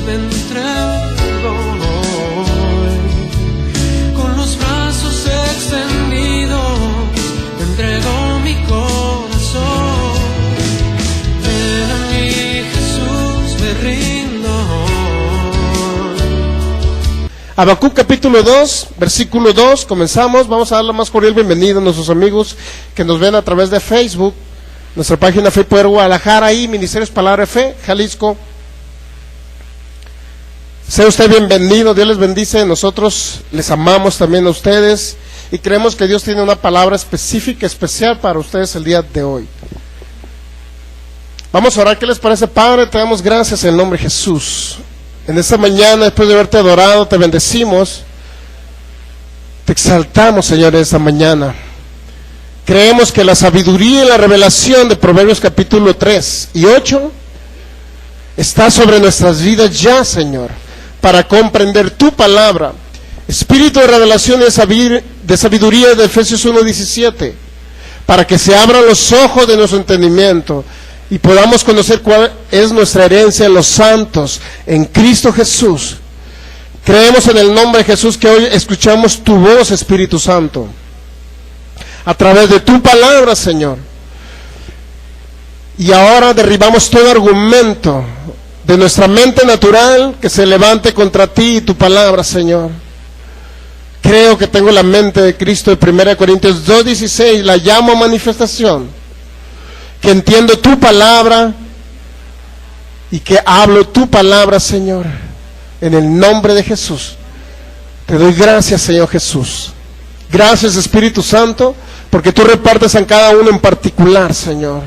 me entrego hoy, con los brazos extendidos, te entrego mi corazón. Ven a mí, Jesús, me rindo hoy. Habacuc capítulo 2, versículo 2, comenzamos. Vamos a dar la más cordial bienvenida a nuestros amigos que nos ven a través de Facebook, nuestra página Fe y Poder Guadalajara y Ministerios Palabra de Fe, Jalisco. Sea usted bienvenido, Dios les bendice. Nosotros les amamos también a ustedes y creemos que Dios tiene una palabra específica, especial para ustedes el día de hoy. Vamos a orar. ¿Qué les parece, Padre? Te damos gracias en el nombre de Jesús. En esta mañana, después de haberte adorado, te bendecimos, te exaltamos, Señor, esta mañana. Creemos que la sabiduría y la revelación de Proverbios capítulo 3 y 8 está sobre nuestras vidas ya, Señor, para comprender tu palabra. Espíritu de revelación y de sabiduría de Efesios 1:17, para que se abran los ojos de nuestro entendimiento y podamos conocer cuál es nuestra herencia en los santos, en Cristo Jesús. Creemos en el nombre de Jesús que hoy escuchamos tu voz, Espíritu Santo, a través de tu palabra, Señor. Y ahora derribamos todo argumento de nuestra mente natural que se levante contra ti y tu palabra, Señor. Creo que tengo la mente de Cristo de 1 Corintios 2:16, la llamo a manifestación, que entiendo tu palabra y que hablo tu palabra, Señor, en el nombre de Jesús. Te doy gracias, Señor Jesús. Gracias, Espíritu Santo, porque tú repartes en cada uno en particular, Señor.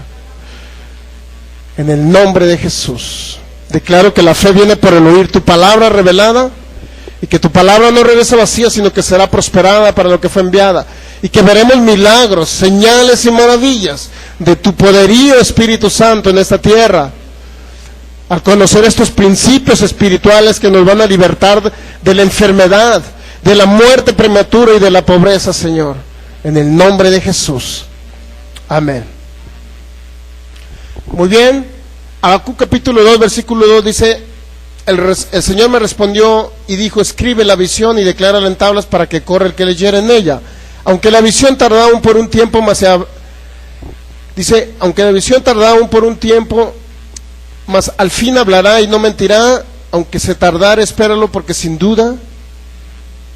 En el nombre de Jesús. Declaro que la fe viene por el oír tu palabra revelada, y que tu palabra no regresa vacía, sino que será prosperada para lo que fue enviada, y que veremos milagros, señales y maravillas de tu poderío, Espíritu Santo, en esta tierra, al conocer estos principios espirituales que nos van a libertar de la enfermedad, de la muerte prematura y de la pobreza, Señor, en el nombre de Jesús. Amén. Muy bien. Habacuc capítulo 2, versículo 2 dice: el Señor me respondió y dijo, escribe la visión y declárala en tablas para que corra el que leyera en ella. Aunque la visión tardaba aún por un tiempo, aunque la visión tardaba aún por un tiempo, mas al fin hablará y no mentirá. Aunque se tardare, espéralo, porque sin duda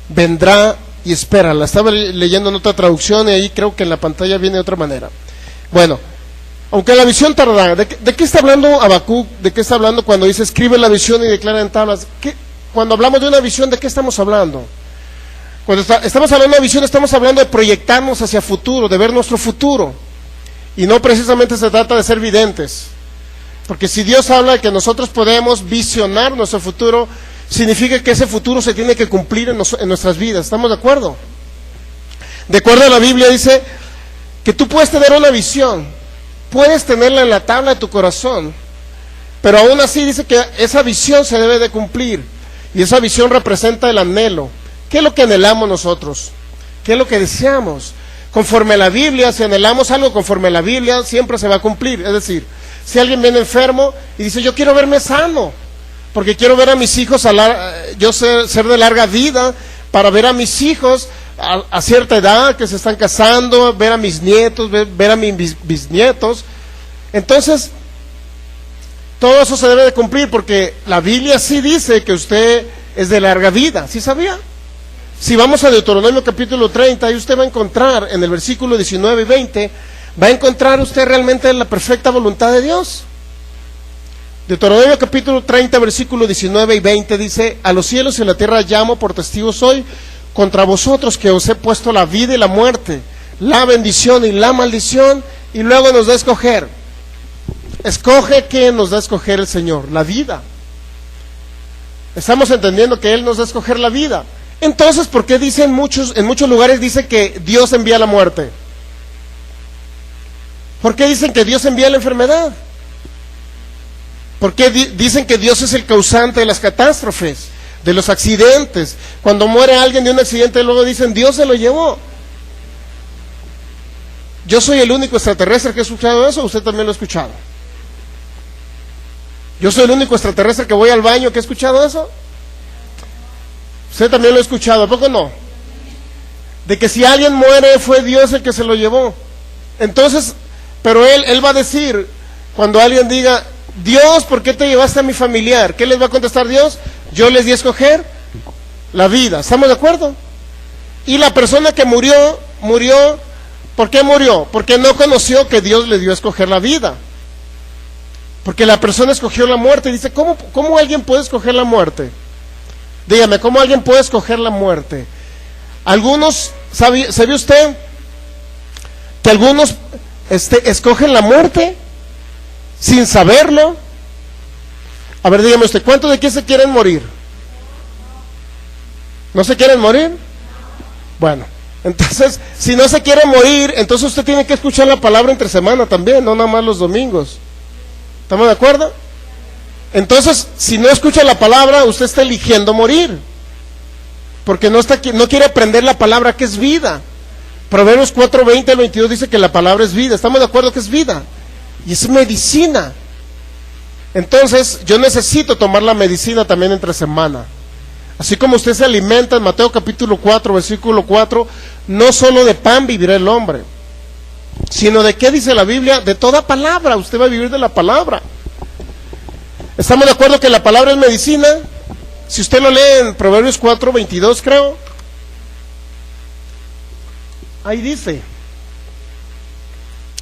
vendrá, y espérala. Estaba leyendo en otra traducción y ahí creo que en la pantalla viene de otra manera. Bueno, aunque la visión tardara, ¿de qué está hablando Habacuc? ¿De qué está hablando cuando dice escribe la visión y declara en tablas? Cuando hablamos de una visión, ¿de qué estamos hablando? Cuando estamos hablando de visión, estamos hablando de proyectarnos hacia futuro, de ver nuestro futuro. Y no precisamente se trata de ser videntes. Porque si Dios habla de que nosotros podemos visionar nuestro futuro, significa que ese futuro se tiene que cumplir en nuestras vidas. ¿Estamos de acuerdo? De acuerdo a la Biblia dice que tú puedes tener una visión, puedes tenerla en la tabla de tu corazón, pero aún así dice que esa visión se debe de cumplir, y esa visión representa el anhelo. ¿Qué es lo que anhelamos nosotros? ¿Qué es lo que deseamos? Conforme a la Biblia, si anhelamos algo conforme a la Biblia, siempre se va a cumplir. Es decir, si alguien viene enfermo y dice, yo quiero verme sano, porque quiero ver a mis hijos, yo ser de larga vida, para ver a mis hijos a cierta edad que se están casando, ver a mis nietos, ver a mis bisnietos. Entonces, todo eso se debe de cumplir, porque la Biblia sí dice que usted es de larga vida. ¿Sí sabía? Si vamos a Deuteronomio capítulo 30, ahí usted va a encontrar en el versículo 19 y 20, va a encontrar usted realmente la perfecta voluntad de Dios. Deuteronomio capítulo 30, versículo 19 y 20 dice: a los cielos y la tierra llamo por testigos hoy contra vosotros que os he puesto la vida y la muerte, la bendición y la maldición. Y luego nos da a escoger. Escoge. ¿Qué nos da a escoger el Señor? La vida. Estamos entendiendo que Él nos da a escoger la vida. Entonces, ¿por qué en muchos lugares dice que Dios envía la muerte? ¿Por qué dicen que Dios envía la enfermedad? ¿Por qué dicen que Dios es el causante de las catástrofes, de los accidentes? Cuando muere alguien de un accidente, luego dicen, Dios se lo llevó. ¿Yo soy el único extraterrestre que ha escuchado eso? ¿Usted también lo ha escuchado? ¿Yo soy el único extraterrestre que voy al baño que ha escuchado eso? Usted también lo ha escuchado, ¿a poco no? De que si alguien muere fue Dios el que se lo llevó. Entonces, pero él va a decir, cuando alguien diga, Dios, ¿por qué te llevaste a mi familiar? ¿Qué les va a contestar Dios? Yo les di a escoger la vida. ¿Estamos de acuerdo? Y la persona que murió, ¿por qué murió? Porque no conoció que Dios le dio a escoger la vida. Porque la persona escogió la muerte. Y dice, ¿cómo alguien puede escoger la muerte? Dígame, ¿cómo alguien puede escoger la muerte? Algunos, ¿sabe usted que algunos escogen la muerte sin saberlo? A ver, dígame usted, ¿cuántos de aquí se quieren morir? ¿No se quieren morir? Bueno, entonces, si no se quiere morir, entonces usted tiene que escuchar la palabra entre semana también, no nada más los domingos. ¿Estamos de acuerdo? Entonces, si no escucha la palabra, usted está eligiendo morir. Porque no quiere aprender la palabra que es vida. Proverbios 4:20 al 22 dice que la palabra es vida. ¿Estamos de acuerdo que es vida? Y es medicina. Entonces, yo necesito tomar la medicina también entre semana. Así como usted se alimenta en Mateo capítulo 4, versículo 4, no solo de pan vivirá el hombre, sino de qué dice la Biblia, de toda palabra. Usted va a vivir de la palabra. ¿Estamos de acuerdo que la palabra es medicina? Si usted lo lee en Proverbios 4, 22, creo, ahí dice.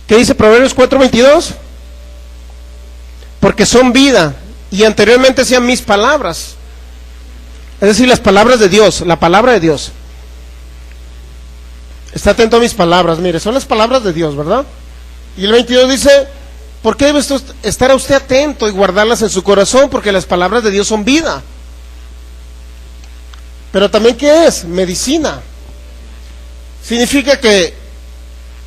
¿Qué dice Proverbios 4, 22? Porque son vida, y anteriormente decían mis palabras. Es decir, las palabras de Dios, la palabra de Dios. Está atento a mis palabras, mire, son las palabras de Dios, ¿verdad? Y el 22 dice, ¿por qué debe estar usted atento y guardarlas en su corazón? Porque las palabras de Dios son vida. Pero también, ¿qué es? Medicina. Significa que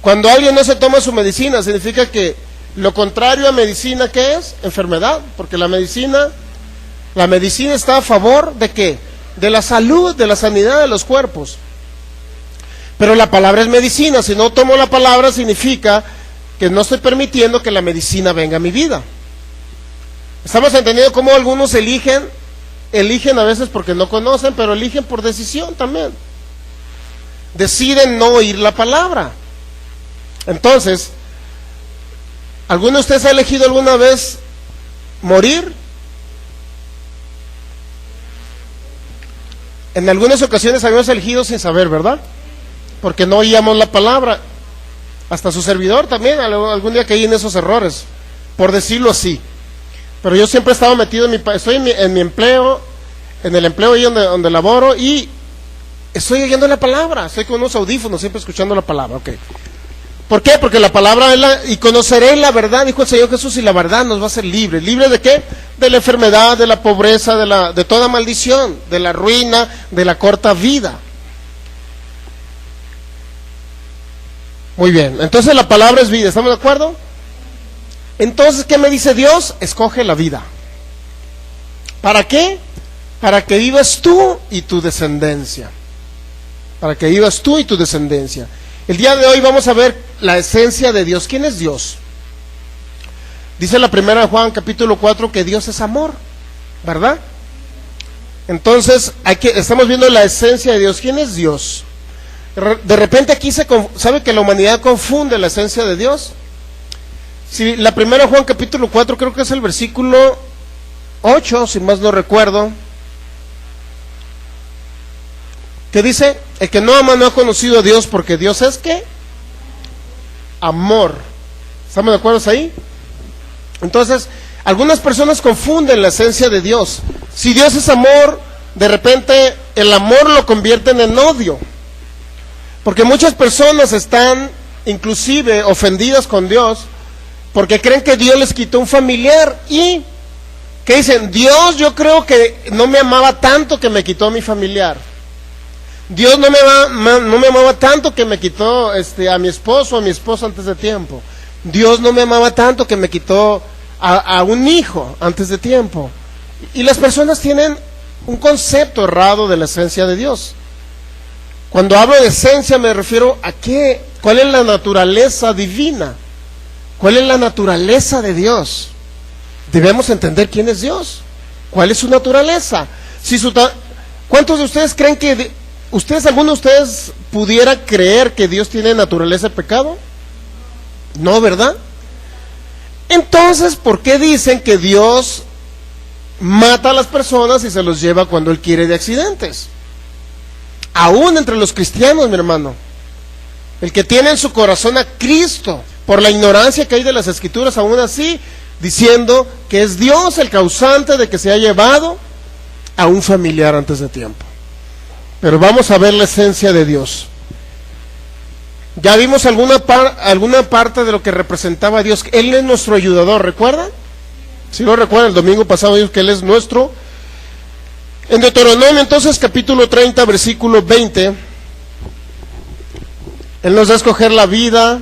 cuando alguien no se toma su medicina, significa que lo contrario a medicina, ¿qué es? Enfermedad. Porque la medicina está a favor ¿de qué? De la salud, de la sanidad de los cuerpos. Pero la palabra es medicina. Si no tomo la palabra, significa que no estoy permitiendo que la medicina venga a mi vida. Estamos entendiendo cómo algunos eligen a veces porque no conocen, pero eligen por decisión también. Deciden no oír la palabra. Entonces, ¿alguno de ustedes ha elegido alguna vez morir? En algunas ocasiones habíamos elegido sin saber, ¿verdad? Porque no oíamos la palabra. Hasta su servidor también, algún día caí en esos errores, por decirlo así. Pero yo siempre he estado metido estoy en mi empleo, en el empleo ahí donde laboro, y estoy oyendo la palabra, estoy con unos audífonos, siempre escuchando la palabra, ok. ¿Por qué? Porque la palabra es y conoceré la verdad, dijo el Señor Jesús, y la verdad nos va a hacer libres. ¿Libres de qué? De la enfermedad, de la pobreza, de toda maldición, de la ruina, de la corta vida. Muy bien, entonces la palabra es vida, ¿estamos de acuerdo? Entonces, ¿qué me dice Dios? Escoge la vida. ¿Para qué? Para que vivas tú y tu descendencia. Para que vivas tú y tu descendencia. El día de hoy vamos a ver la esencia de Dios. ¿Quién es Dios? Dice la primera de Juan capítulo 4 que Dios es amor, ¿verdad? Entonces, estamos viendo la esencia de Dios. ¿Quién es Dios? De repente aquí sabe que la humanidad confunde la esencia de Dios. Si la primera Juan capítulo 4 creo que es el versículo 8, si más no recuerdo, que dice, el que no ama no ha conocido a Dios, porque Dios es ¿qué? Amor. ¿Estamos de acuerdo ahí? Entonces, algunas personas confunden la esencia de Dios. Si Dios es amor, de repente el amor lo convierten en odio. Porque muchas personas están inclusive ofendidas con Dios porque creen que Dios les quitó un familiar y que dicen, Dios yo creo que no me amaba tanto que me quitó a mi familiar. Dios no me amaba tanto que me quitó a mi esposo o a mi esposa antes de tiempo. Dios no me amaba tanto que me quitó a un hijo antes de tiempo. Y las personas tienen un concepto errado de la esencia de Dios. Cuando hablo de esencia me refiero a qué ¿Cuál es la naturaleza divina? ¿Cuál es la naturaleza de Dios? Debemos entender quién es Dios. ¿Cuál es su naturaleza? ¿Cuántos de ustedes creen que alguno de ustedes pudiera creer que Dios tiene naturaleza de pecado? No, ¿verdad? Entonces, ¿por qué dicen que Dios mata a las personas y se los lleva cuando Él quiere de accidentes? Aún entre los cristianos, mi hermano, el que tiene en su corazón a Cristo, por la ignorancia que hay de las Escrituras, aún así, diciendo que es Dios el causante de que se haya llevado a un familiar antes de tiempo. Pero vamos a ver la esencia de Dios. Ya vimos alguna parte de lo que representaba a Dios. Él es nuestro ayudador, ¿recuerdan? Si lo recuerdan, el domingo pasado vimos que Él es nuestro. En Deuteronomio, entonces, capítulo 30, versículo 20, Él nos da a escoger la vida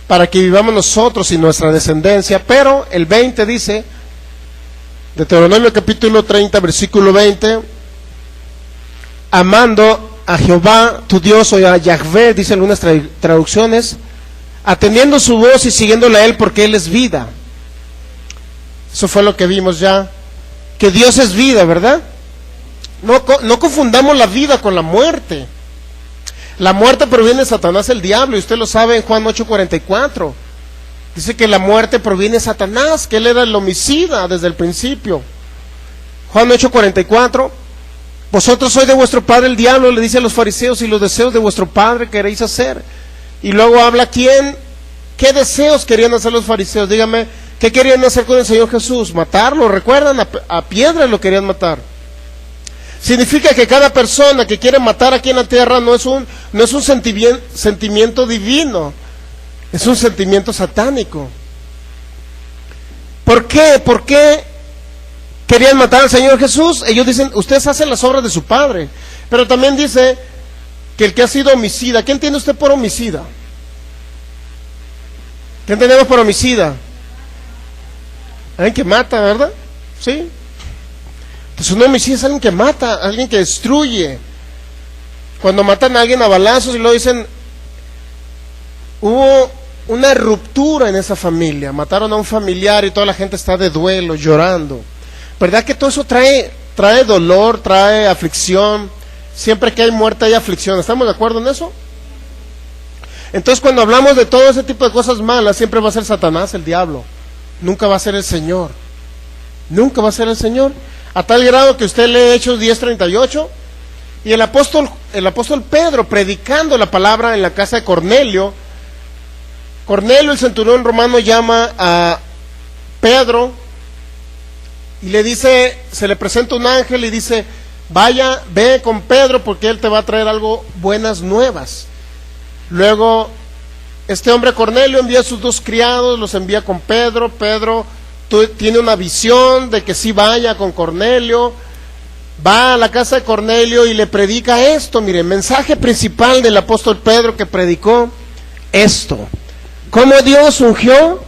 para que vivamos nosotros y nuestra descendencia, pero el 20 dice, Deuteronomio capítulo 30, versículo 20, amando a Jehová tu Dios, o a Yahvé, dice algunas traducciones, atendiendo su voz y siguiéndole a Él, porque Él es vida. Eso fue lo que vimos ya, que Dios es vida, ¿verdad? No confundamos la vida con la muerte. La muerte proviene de Satanás, el diablo, y usted lo sabe en Juan 8:44. Dice que la muerte proviene de Satanás, que él era el homicida desde el principio. Juan 8:44. Vosotros sois de vuestro padre el diablo, le dice a los fariseos, y los deseos de vuestro padre queréis hacer. Y luego habla qué deseos querían hacer los fariseos. Dígame, ¿qué querían hacer con el Señor Jesús? Matarlo, ¿recuerdan? A piedra lo querían matar. Significa que cada persona que quiere matar aquí en la tierra no es un sentimiento divino, es un sentimiento satánico. ¿Por qué? ¿Por qué querían matar al Señor Jesús? Ellos dicen, ustedes hacen las obras de su Padre. Pero también dice que el que ha sido homicida, ¿qué entiende usted por homicida? ¿Qué entendemos por homicida? Alguien que mata, ¿verdad? Sí. Entonces un homicida es alguien que mata, alguien que destruye. Cuando matan a alguien a balazos y luego dicen, hubo una ruptura en esa familia, mataron a un familiar y toda la gente está de duelo, llorando. ¿Verdad que todo eso trae dolor, trae aflicción? Siempre que hay muerte hay aflicción. ¿Estamos de acuerdo en eso? Entonces cuando hablamos de todo ese tipo de cosas malas, siempre va a ser Satanás, el diablo. Nunca va a ser el Señor. Nunca va a ser el Señor. A tal grado que usted lee Hechos 10:38, y el apóstol Pedro, predicando la palabra en la casa de Cornelio, el centurión romano, llama a Pedro y le dice, se le presenta un ángel y dice, ve con Pedro porque él te va a traer buenas nuevas. Luego este hombre Cornelio envía a sus 2 criados, los envía con Pedro. Pedro tiene una visión de que sí vaya con Cornelio, va a la casa de Cornelio y le predica esto. Mire, mensaje principal del apóstol Pedro que predicó esto: cómo Dios ungió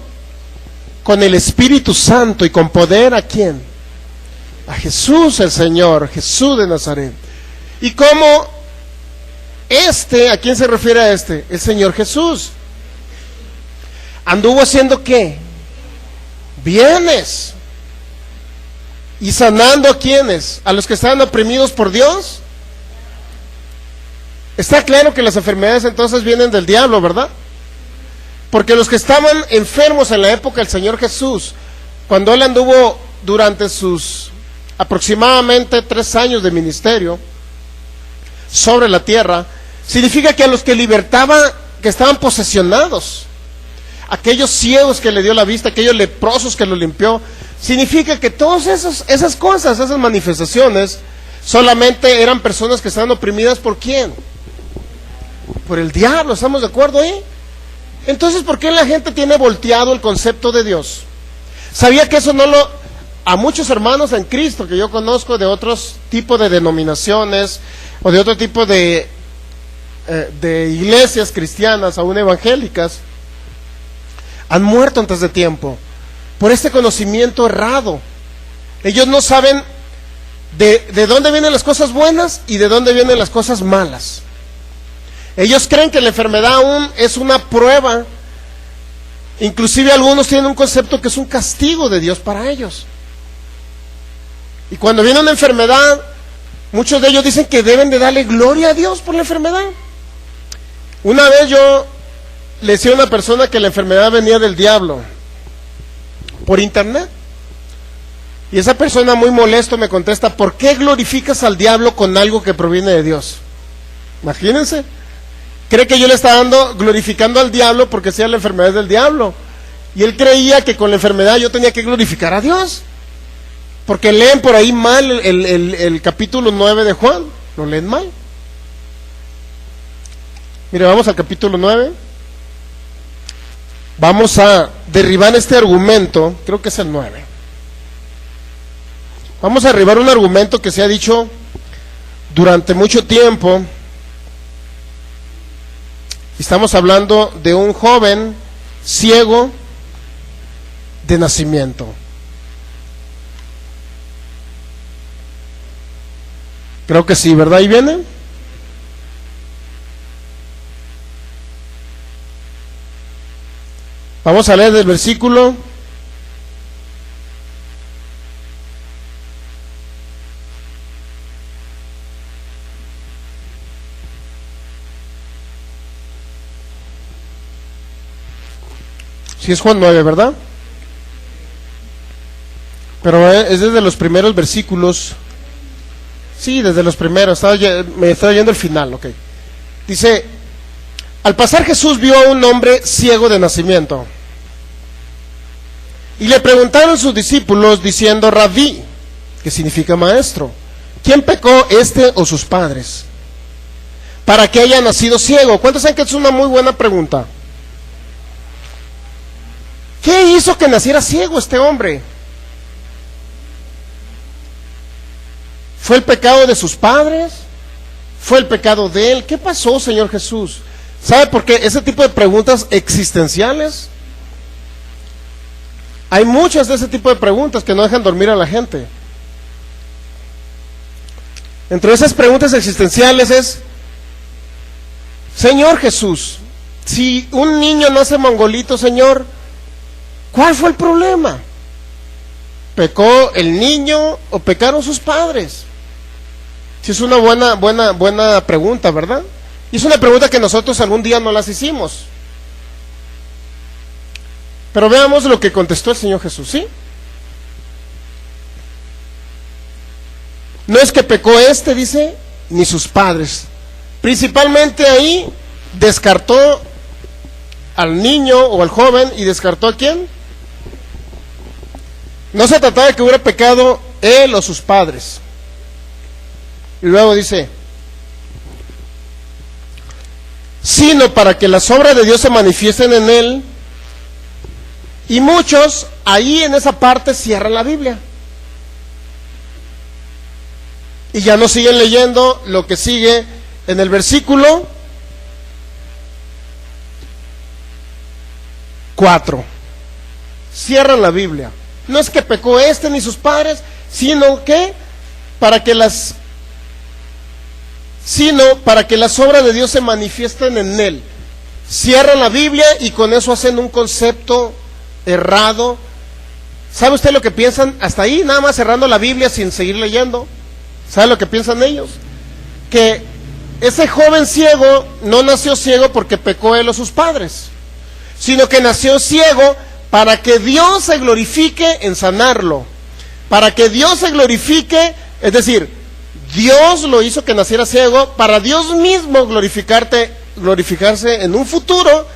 con el Espíritu Santo y con poder ¿a quién? A Jesús el Señor, Jesús de Nazaret. Y cómo ¿a quién se refiere a este? El Señor Jesús. ¿Anduvo haciendo qué? Bienes. ¿Y sanando a quiénes? ¿A los que estaban oprimidos por Dios? Está claro que las enfermedades entonces vienen del diablo, ¿verdad? Porque los que estaban enfermos en la época del Señor Jesús, cuando Él anduvo durante sus aproximadamente 3 años de ministerio sobre la tierra, significa que a los que libertaba, que estaban posesionados, aquellos ciegos que le dio la vista, aquellos leprosos que lo limpió, significa que todas esas cosas, esas manifestaciones, solamente eran personas que estaban oprimidas ¿por quién? Por el diablo. ¿Estamos de acuerdo ahí? Entonces, ¿por qué la gente tiene volteado el concepto de Dios? ¿Sabía que eso a muchos hermanos en Cristo que yo conozco de otros tipos de denominaciones o de otro tipo de iglesias cristianas, aún evangélicas, han muerto antes de tiempo por este conocimiento errado? Ellos no saben de dónde vienen las cosas buenas y de dónde vienen las cosas malas. Ellos creen que la enfermedad aún es una prueba. Inclusive algunos tienen un concepto que es un castigo de Dios para ellos. Y cuando viene una enfermedad, muchos de ellos dicen que deben de darle gloria a Dios por la enfermedad. Una vez yo le decía a una persona que la enfermedad venía del diablo por internet. Y esa persona muy molesto me contesta: ¿por qué glorificas al diablo con algo que proviene de Dios? Imagínense. Cree que yo le estaba glorificando al diablo porque sea la enfermedad del diablo. Y él creía que con la enfermedad yo tenía que glorificar a Dios. Porque leen por ahí mal el capítulo 9 de Juan. Lo leen mal. Mire, vamos al capítulo 9. Vamos a derribar este argumento. Creo que es el 9. Vamos a derribar un argumento que se ha dicho durante mucho tiempo. Estamos hablando de un joven ciego de nacimiento. Creo que sí, ¿verdad? Ahí viene. Vamos a leer del versículo 'Si es Juan 9, ¿verdad? Pero es desde los primeros versículos. Sí, desde los primeros. Me estaba yendo al final, ok. Dice: al pasar Jesús vio a un hombre ciego de nacimiento. Y le preguntaron sus discípulos diciendo: Rabí, que significa maestro, ¿quién pecó, este o sus padres, para que haya nacido ciego? ¿Cuántos saben que es una muy buena pregunta? ¿Qué hizo que naciera ciego este hombre? ¿Fue el pecado de sus padres? ¿Fue el pecado de él? ¿Qué pasó, Señor Jesús? ¿Sabe por qué? Ese tipo de preguntas existenciales, hay muchas de ese tipo de preguntas que no dejan dormir a la gente. Entre esas preguntas existenciales es: Señor Jesús, si un niño nace mongolito, Señor, ¿cuál fue el problema? ¿Pecó el niño o pecaron sus padres? Si es una buena pregunta, ¿verdad? Y es una pregunta que nosotros algún día no las hicimos. Pero veamos lo que contestó el Señor Jesús, ¿sí? No es que pecó dice, ni sus padres. Principalmente ahí descartó al niño o al joven. ¿Y descartó a quién? No se trataba de que hubiera pecado él o sus padres. Y luego dice: sino para que las obras de Dios se manifiesten en él. Y muchos ahí en esa parte cierran la Biblia y ya no siguen leyendo lo que sigue en el versículo 4. Cierran la Biblia. No es que pecó ni sus padres, sino para que las obras de Dios se manifiesten en él. Cierran la Biblia y con eso hacen un concepto errado. ¿Sabe usted lo que piensan? Hasta ahí, nada más cerrando la Biblia sin seguir leyendo. ¿Sabe lo que piensan ellos? Que ese joven ciego no nació ciego porque pecó él o sus padres, sino que nació ciego para que Dios se glorifique en sanarlo, para que Dios se glorifique, es decir, Dios lo hizo que naciera ciego para Dios mismo glorificarse en un futuro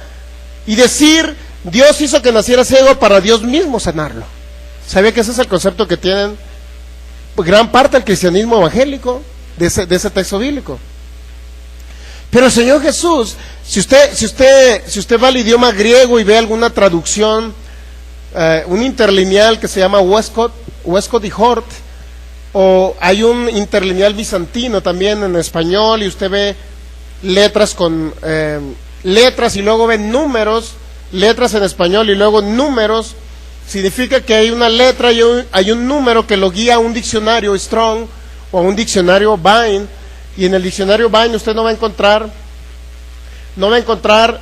y decir: Dios hizo que naciera ciego para Dios mismo sanarlo. ¿Sabía que ese es el concepto que tienen gran parte del cristianismo evangélico de ese texto bíblico? Pero el Señor Jesús, si usted va al idioma griego y ve alguna traducción, un interlineal que se llama Westcott y Hort, o hay un interlineal bizantino también en español, y usted ve letras letras y luego ve números, letras en español y luego números, significa que hay una letra y hay un número que lo guía a un diccionario Strong o a un diccionario Vine. Y en el diccionario Vine usted no va a encontrar no va a encontrar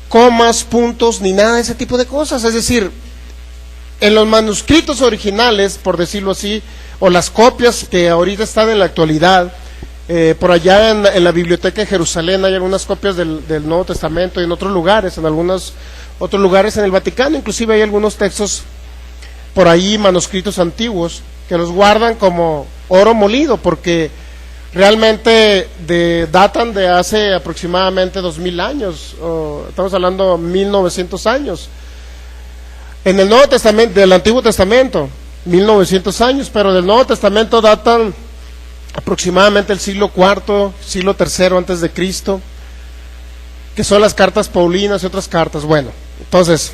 comas, puntos, ni nada de ese tipo de cosas. Es decir, en los manuscritos originales, por decirlo así, o las copias que ahorita están en la actualidad, por allá en la biblioteca de Jerusalén hay algunas copias del Nuevo Testamento, y en otros lugares, en algunos otros lugares en el Vaticano, inclusive hay algunos textos por ahí, manuscritos antiguos, que los guardan como oro molido, porque realmente datan de hace aproximadamente 2000 años, estamos hablando 1900 años. En el Nuevo Testamento, del Antiguo Testamento, 1900 años, pero del Nuevo Testamento datan aproximadamente el siglo IV, siglo III antes de Cristo, que son las cartas paulinas y otras cartas. Bueno, entonces,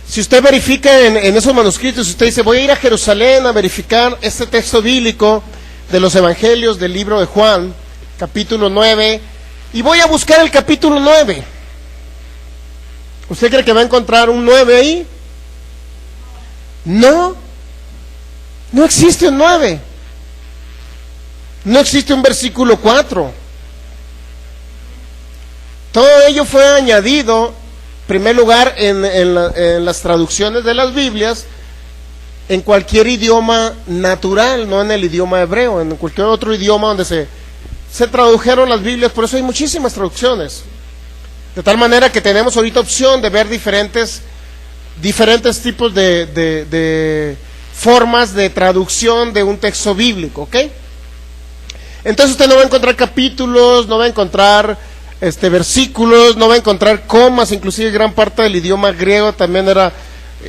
si usted verifica en esos manuscritos, si usted dice, voy a ir a Jerusalén a verificar este texto bíblico de los evangelios del libro de Juan, capítulo 9, y voy a buscar el capítulo 9, ¿usted cree que va a encontrar un 9 ahí? No, no existe un 9, no existe un versículo 4. Todo ello fue añadido, en primer lugar, en las traducciones de las Biblias, en cualquier idioma natural, no en el idioma hebreo, en cualquier otro idioma donde se tradujeron las Biblias. Por eso hay muchísimas traducciones, de tal manera que tenemos ahorita opción de ver diferentes tipos de formas de traducción de un texto bíblico, ¿ok? Entonces usted no va a encontrar capítulos, no va a encontrar versículos, no va a encontrar comas. Inclusive gran parte del idioma griego también era,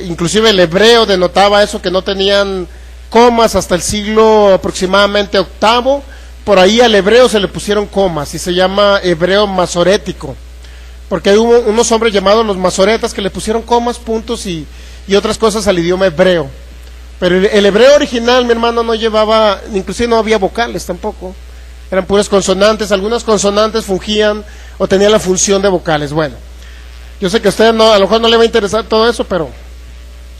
inclusive el hebreo denotaba eso, que no tenían comas hasta el siglo aproximadamente VIII. Por ahí al hebreo se le pusieron comas y se llama hebreo masorético, porque hay unos hombres llamados los masoretas que le pusieron comas, puntos y otras cosas al idioma hebreo. Pero el hebreo original, mi hermano, no llevaba, inclusive no había vocales tampoco, eran puras consonantes. Algunas consonantes fungían o tenían la función de vocales. Bueno, yo sé que a usted no, a lo mejor no le va a interesar todo eso, pero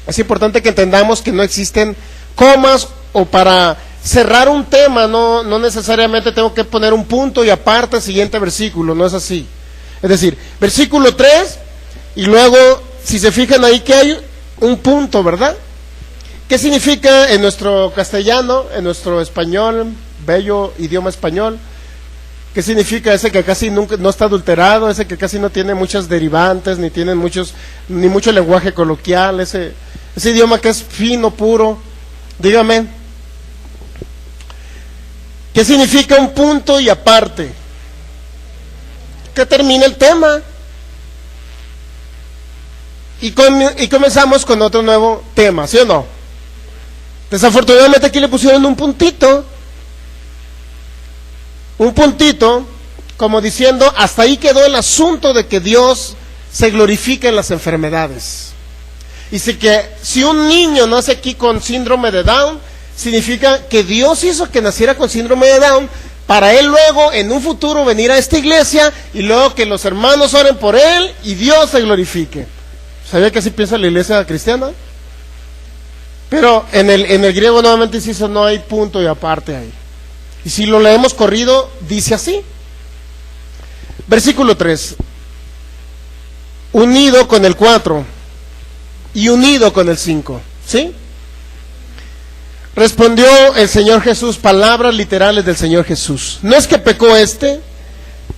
es importante que entendamos que no existen comas, o para cerrar un tema no necesariamente tengo que poner un punto y aparte siguiente versículo, no es así. Es decir, versículo 3 y luego, si se fijan ahí que hay un punto, ¿verdad? ¿Qué significa en nuestro castellano, en nuestro español, bello idioma español? ¿Qué significa ese que casi nunca no está adulterado, ese que casi no tiene muchas derivantes, ni mucho lenguaje coloquial, ese idioma que es fino, puro? Dígame, ¿qué significa un punto y aparte? Que termina el tema. Y comenzamos con otro nuevo tema, ¿sí o no? Desafortunadamente aquí le pusieron un puntito, como diciendo, hasta ahí quedó el asunto de que Dios se glorifica en las enfermedades. Dice que si un niño nace aquí con síndrome de Down, significa que Dios hizo que naciera con síndrome de Down, para él luego en un futuro venir a esta iglesia y luego que los hermanos oren por él y Dios se glorifique. ¿Sabía que así piensa la iglesia cristiana? Pero en el griego nuevamente dice, no hay punto y aparte ahí. Y si lo leemos corrido, dice así. Versículo 3. Unido con el 4 y unido con el 5. ¿Sí? Respondió el Señor Jesús, palabras literales del Señor Jesús. No es que pecó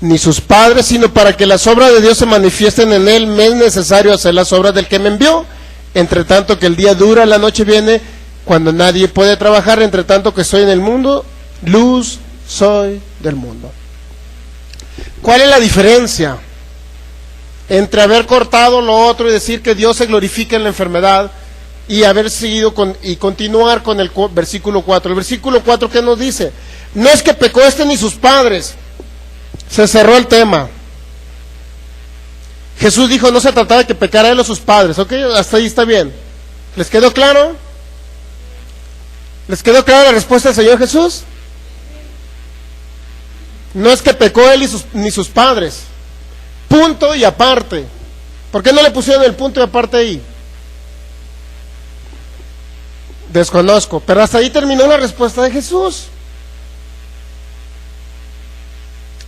ni sus padres, sino para que las obras de Dios se manifiesten en él, me es necesario hacer las obras del que me envió. Entre tanto que el día dura, la noche viene, cuando nadie puede trabajar. Entre tanto que estoy en el mundo, luz soy del mundo. ¿Cuál es la diferencia entre haber cortado lo otro y decir que Dios se glorifica en la enfermedad y haber seguido y continuar con el versículo 4? El versículo 4, ¿qué nos dice? No es que pecó ni sus padres. Se cerró el tema. Jesús dijo, no se trataba de que pecara él o sus padres, ¿ok? Hasta ahí está bien. ¿Les quedó claro? ¿Les quedó clara la respuesta del Señor Jesús? No es que pecó él ni sus padres. Punto y aparte. ¿Por qué no le pusieron el punto y aparte ahí? Desconozco, pero hasta ahí terminó la respuesta de Jesús.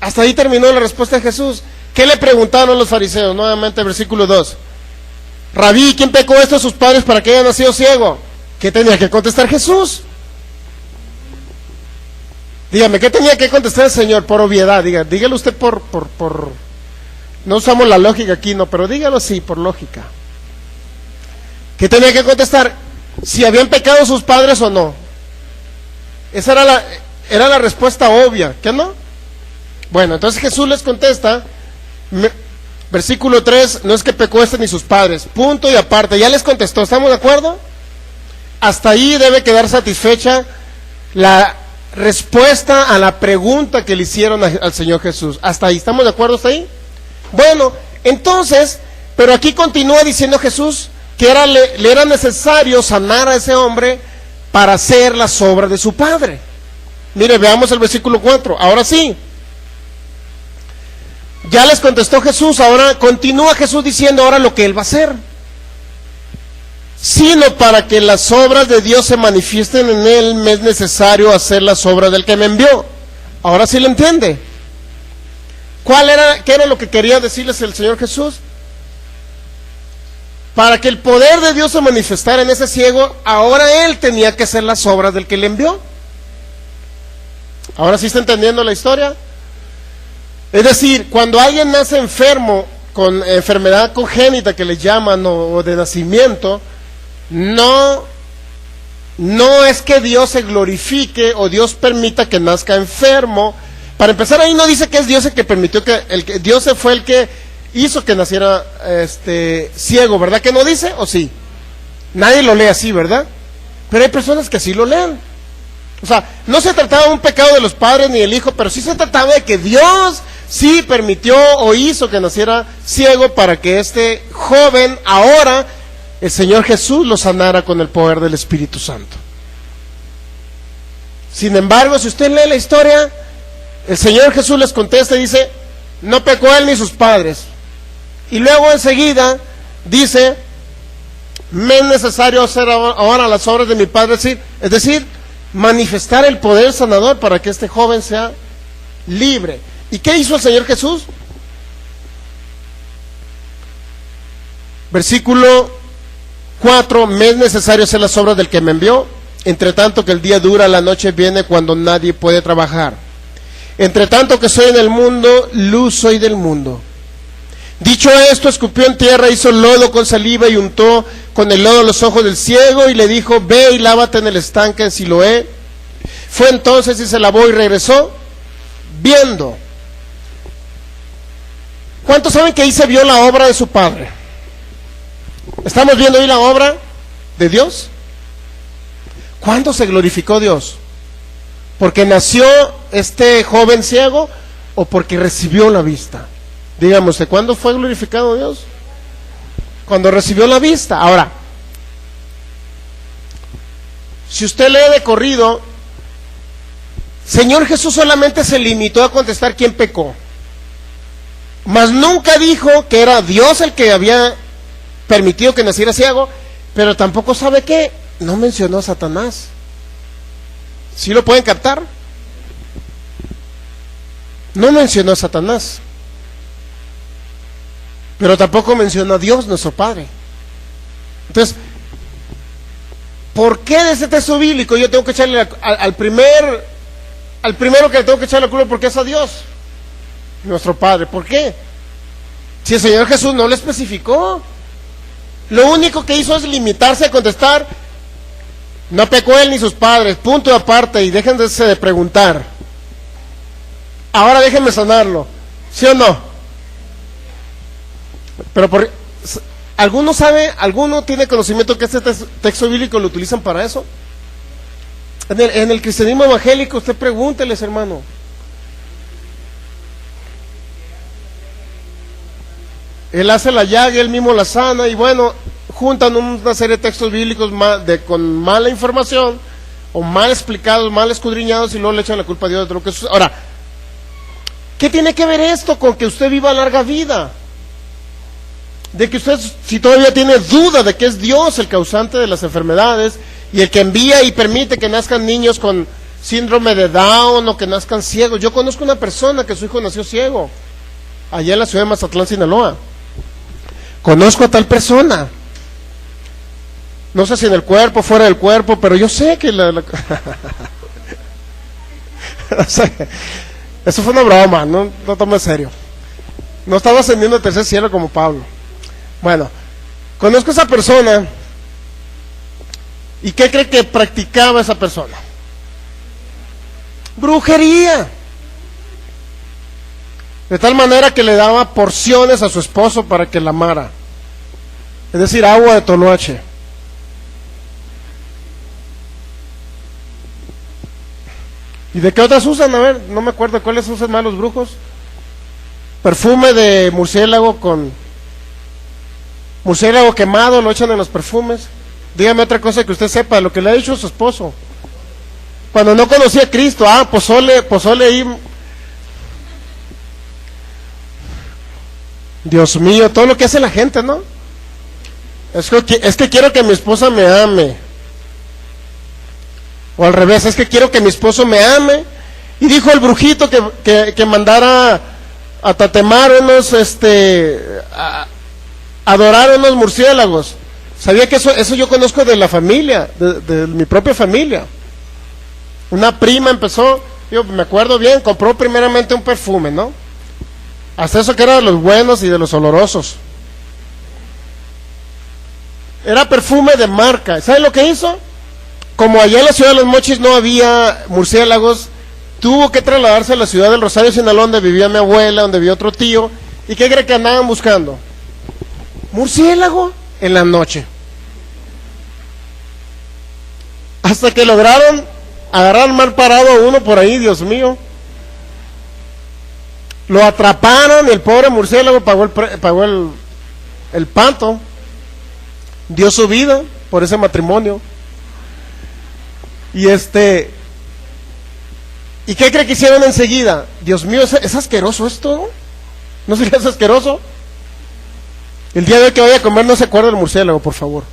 Hasta ahí terminó la respuesta de Jesús. ¿Qué le preguntaron los fariseos? Nuevamente, versículo 2. Rabí, ¿quién pecó esto a sus padres para que haya nacido ciego? ¿Qué tenía que contestar Jesús? Dígame, ¿qué tenía que contestar el Señor? Por obviedad, dígalo usted por... No usamos la lógica aquí, no, pero dígalo así, por lógica. ¿Qué tenía que contestar? Si habían pecado sus padres o no. Esa era la respuesta obvia, ¿qué no? Bueno, entonces Jesús les contesta, versículo 3, no es que pecó ni sus padres, punto y aparte, ya les contestó, ¿estamos de acuerdo? Hasta ahí debe quedar satisfecha la respuesta a la pregunta que le hicieron al Señor Jesús. Hasta ahí, ¿estamos de acuerdo hasta ahí? Bueno, entonces, pero aquí continúa diciendo Jesús que le era necesario sanar a ese hombre para hacer las obras de su Padre. Mire, veamos el versículo 4, ahora sí. Ya les contestó Jesús, ahora continúa Jesús diciendo ahora lo que Él va a hacer. Sino para que las obras de Dios se manifiesten en Él, me es necesario hacer las obras del que me envió. Ahora sí lo entiende. ¿Qué era lo que quería decirles el Señor Jesús? Para que el poder de Dios se manifestara en ese ciego, ahora Él tenía que hacer las obras del que le envió. ¿Ahora sí está entendiendo la historia? Es decir, cuando alguien nace enfermo, con enfermedad congénita que le llaman, o de nacimiento, no es que Dios se glorifique o Dios permita que nazca enfermo. Para empezar, ahí no dice que es Dios el que permitió Dios fue el que hizo que naciera ciego, ¿verdad que no dice? ¿O sí? Nadie lo lee así, ¿verdad? Pero hay personas que sí lo leen. O sea, no se trataba de un pecado de los padres ni del hijo, pero sí se trataba de que Dios sí permitió o hizo que naciera ciego para que este joven, ahora, el Señor Jesús lo sanara con el poder del Espíritu Santo. Sin embargo, si usted lee la historia, el Señor Jesús les contesta y dice, no pecó él ni sus padres. Y luego enseguida dice, me es necesario hacer ahora las obras de mi Padre, es decir, manifestar el poder sanador para que este joven sea libre. ¿Y qué hizo el Señor Jesús? Versículo 4, me es necesario hacer las obras del que me envió, entre tanto que el día dura, la noche viene cuando nadie puede trabajar. Entre tanto que soy en el mundo, luz soy del mundo. Dicho esto, escupió en tierra, hizo lodo con saliva y untó con el lodo los ojos del ciego y le dijo, ve y lávate en el estanque en Siloé. Fue entonces y se lavó y regresó viendo. ¿Cuántos saben que ahí se vio la obra de su Padre? ¿Estamos viendo ahí la obra de Dios? ¿Cuándo se glorificó Dios? ¿Porque nació este joven ciego o porque recibió la vista? Dígame usted, ¿cuándo fue glorificado Dios? Cuando recibió la vista. Ahora, si usted lee de corrido, Señor Jesús solamente se limitó a contestar quién pecó, mas nunca dijo que era Dios el que había permitido que naciera ciego, pero tampoco sabe qué, no mencionó a Satanás. ¿Sí lo pueden captar? No mencionó a Satanás, pero tampoco mencionó a Dios nuestro Padre. Entonces, ¿por qué de ese texto bíblico yo tengo que echarle al primero que le tengo que echar la culpa? Porque es a Dios nuestro Padre. ¿Por qué? Si el Señor Jesús no le especificó, lo único que hizo es limitarse a contestar, no pecó él ni sus padres, punto aparte, y déjense de preguntar. Ahora déjenme sanarlo, ¿sí o no? Pero ¿alguno tiene conocimiento que este texto bíblico lo utilizan para eso? En el cristianismo evangélico, usted pregúnteles, hermano. Él hace la llaga, él mismo la sana, y bueno, juntan una serie de textos bíblicos con mala información, o mal explicados, mal escudriñados, y luego le echan la culpa a Dios de lo que sucede. Ahora, ¿qué tiene que ver esto con que usted viva larga vida? De que usted, si todavía tiene duda de que es Dios el causante de las enfermedades, y el que envía y permite que nazcan niños con síndrome de Down o que nazcan ciegos. Yo conozco una persona que su hijo nació ciego, allá en la ciudad de Mazatlán, Sinaloa. Conozco a tal persona. No sé si en el cuerpo, fuera del cuerpo, pero yo sé que o sea, eso fue una broma, no tome en serio. No estaba ascendiendo al tercer cielo como Pablo. Bueno, conozco a esa persona. ¿Y qué cree que practicaba esa persona? Brujería. De tal manera que le daba porciones a su esposo para que la amara. Es decir, agua de toloache. ¿Y de qué otras usan? A ver, no me acuerdo cuáles usan más los brujos. Perfume de murciélago con murciélago quemado, lo echan en los perfumes. Dígame otra cosa que usted sepa, lo que le ha dicho a su esposo. Cuando no conocía a Cristo, pozole ahí. Dios mío, todo lo que hace la gente, ¿no? Es que quiero que mi esposa me ame. O al revés, es que quiero que mi esposo me ame. Y dijo el brujito que mandara a tatemar unos, a adorar unos murciélagos. Sabía que eso yo conozco de la familia, de mi propia familia. Una prima empezó, yo me acuerdo bien, compró primeramente un perfume, ¿no? Hasta eso que era de los buenos y de los olorosos. Era perfume de marca. ¿Sabe lo que hizo? Como allá en la ciudad de Los Mochis no había murciélagos, tuvo que trasladarse a la ciudad del Rosario, Sinaloa, donde vivía mi abuela, donde vivía otro tío. ¿Y qué cree que andaban buscando? Murciélago en la noche. Hasta que lograron agarrar mal parado a uno por ahí, Dios mío. Lo atraparon y el pobre murciélago pagó el panto. Dio su vida por ese matrimonio. ¿Y ¿y qué cree que hicieron enseguida? Dios mío, ¿es asqueroso esto? ¿No sé qué es asqueroso? El día de hoy que vaya a comer no se acuerde del murciélago, por favor.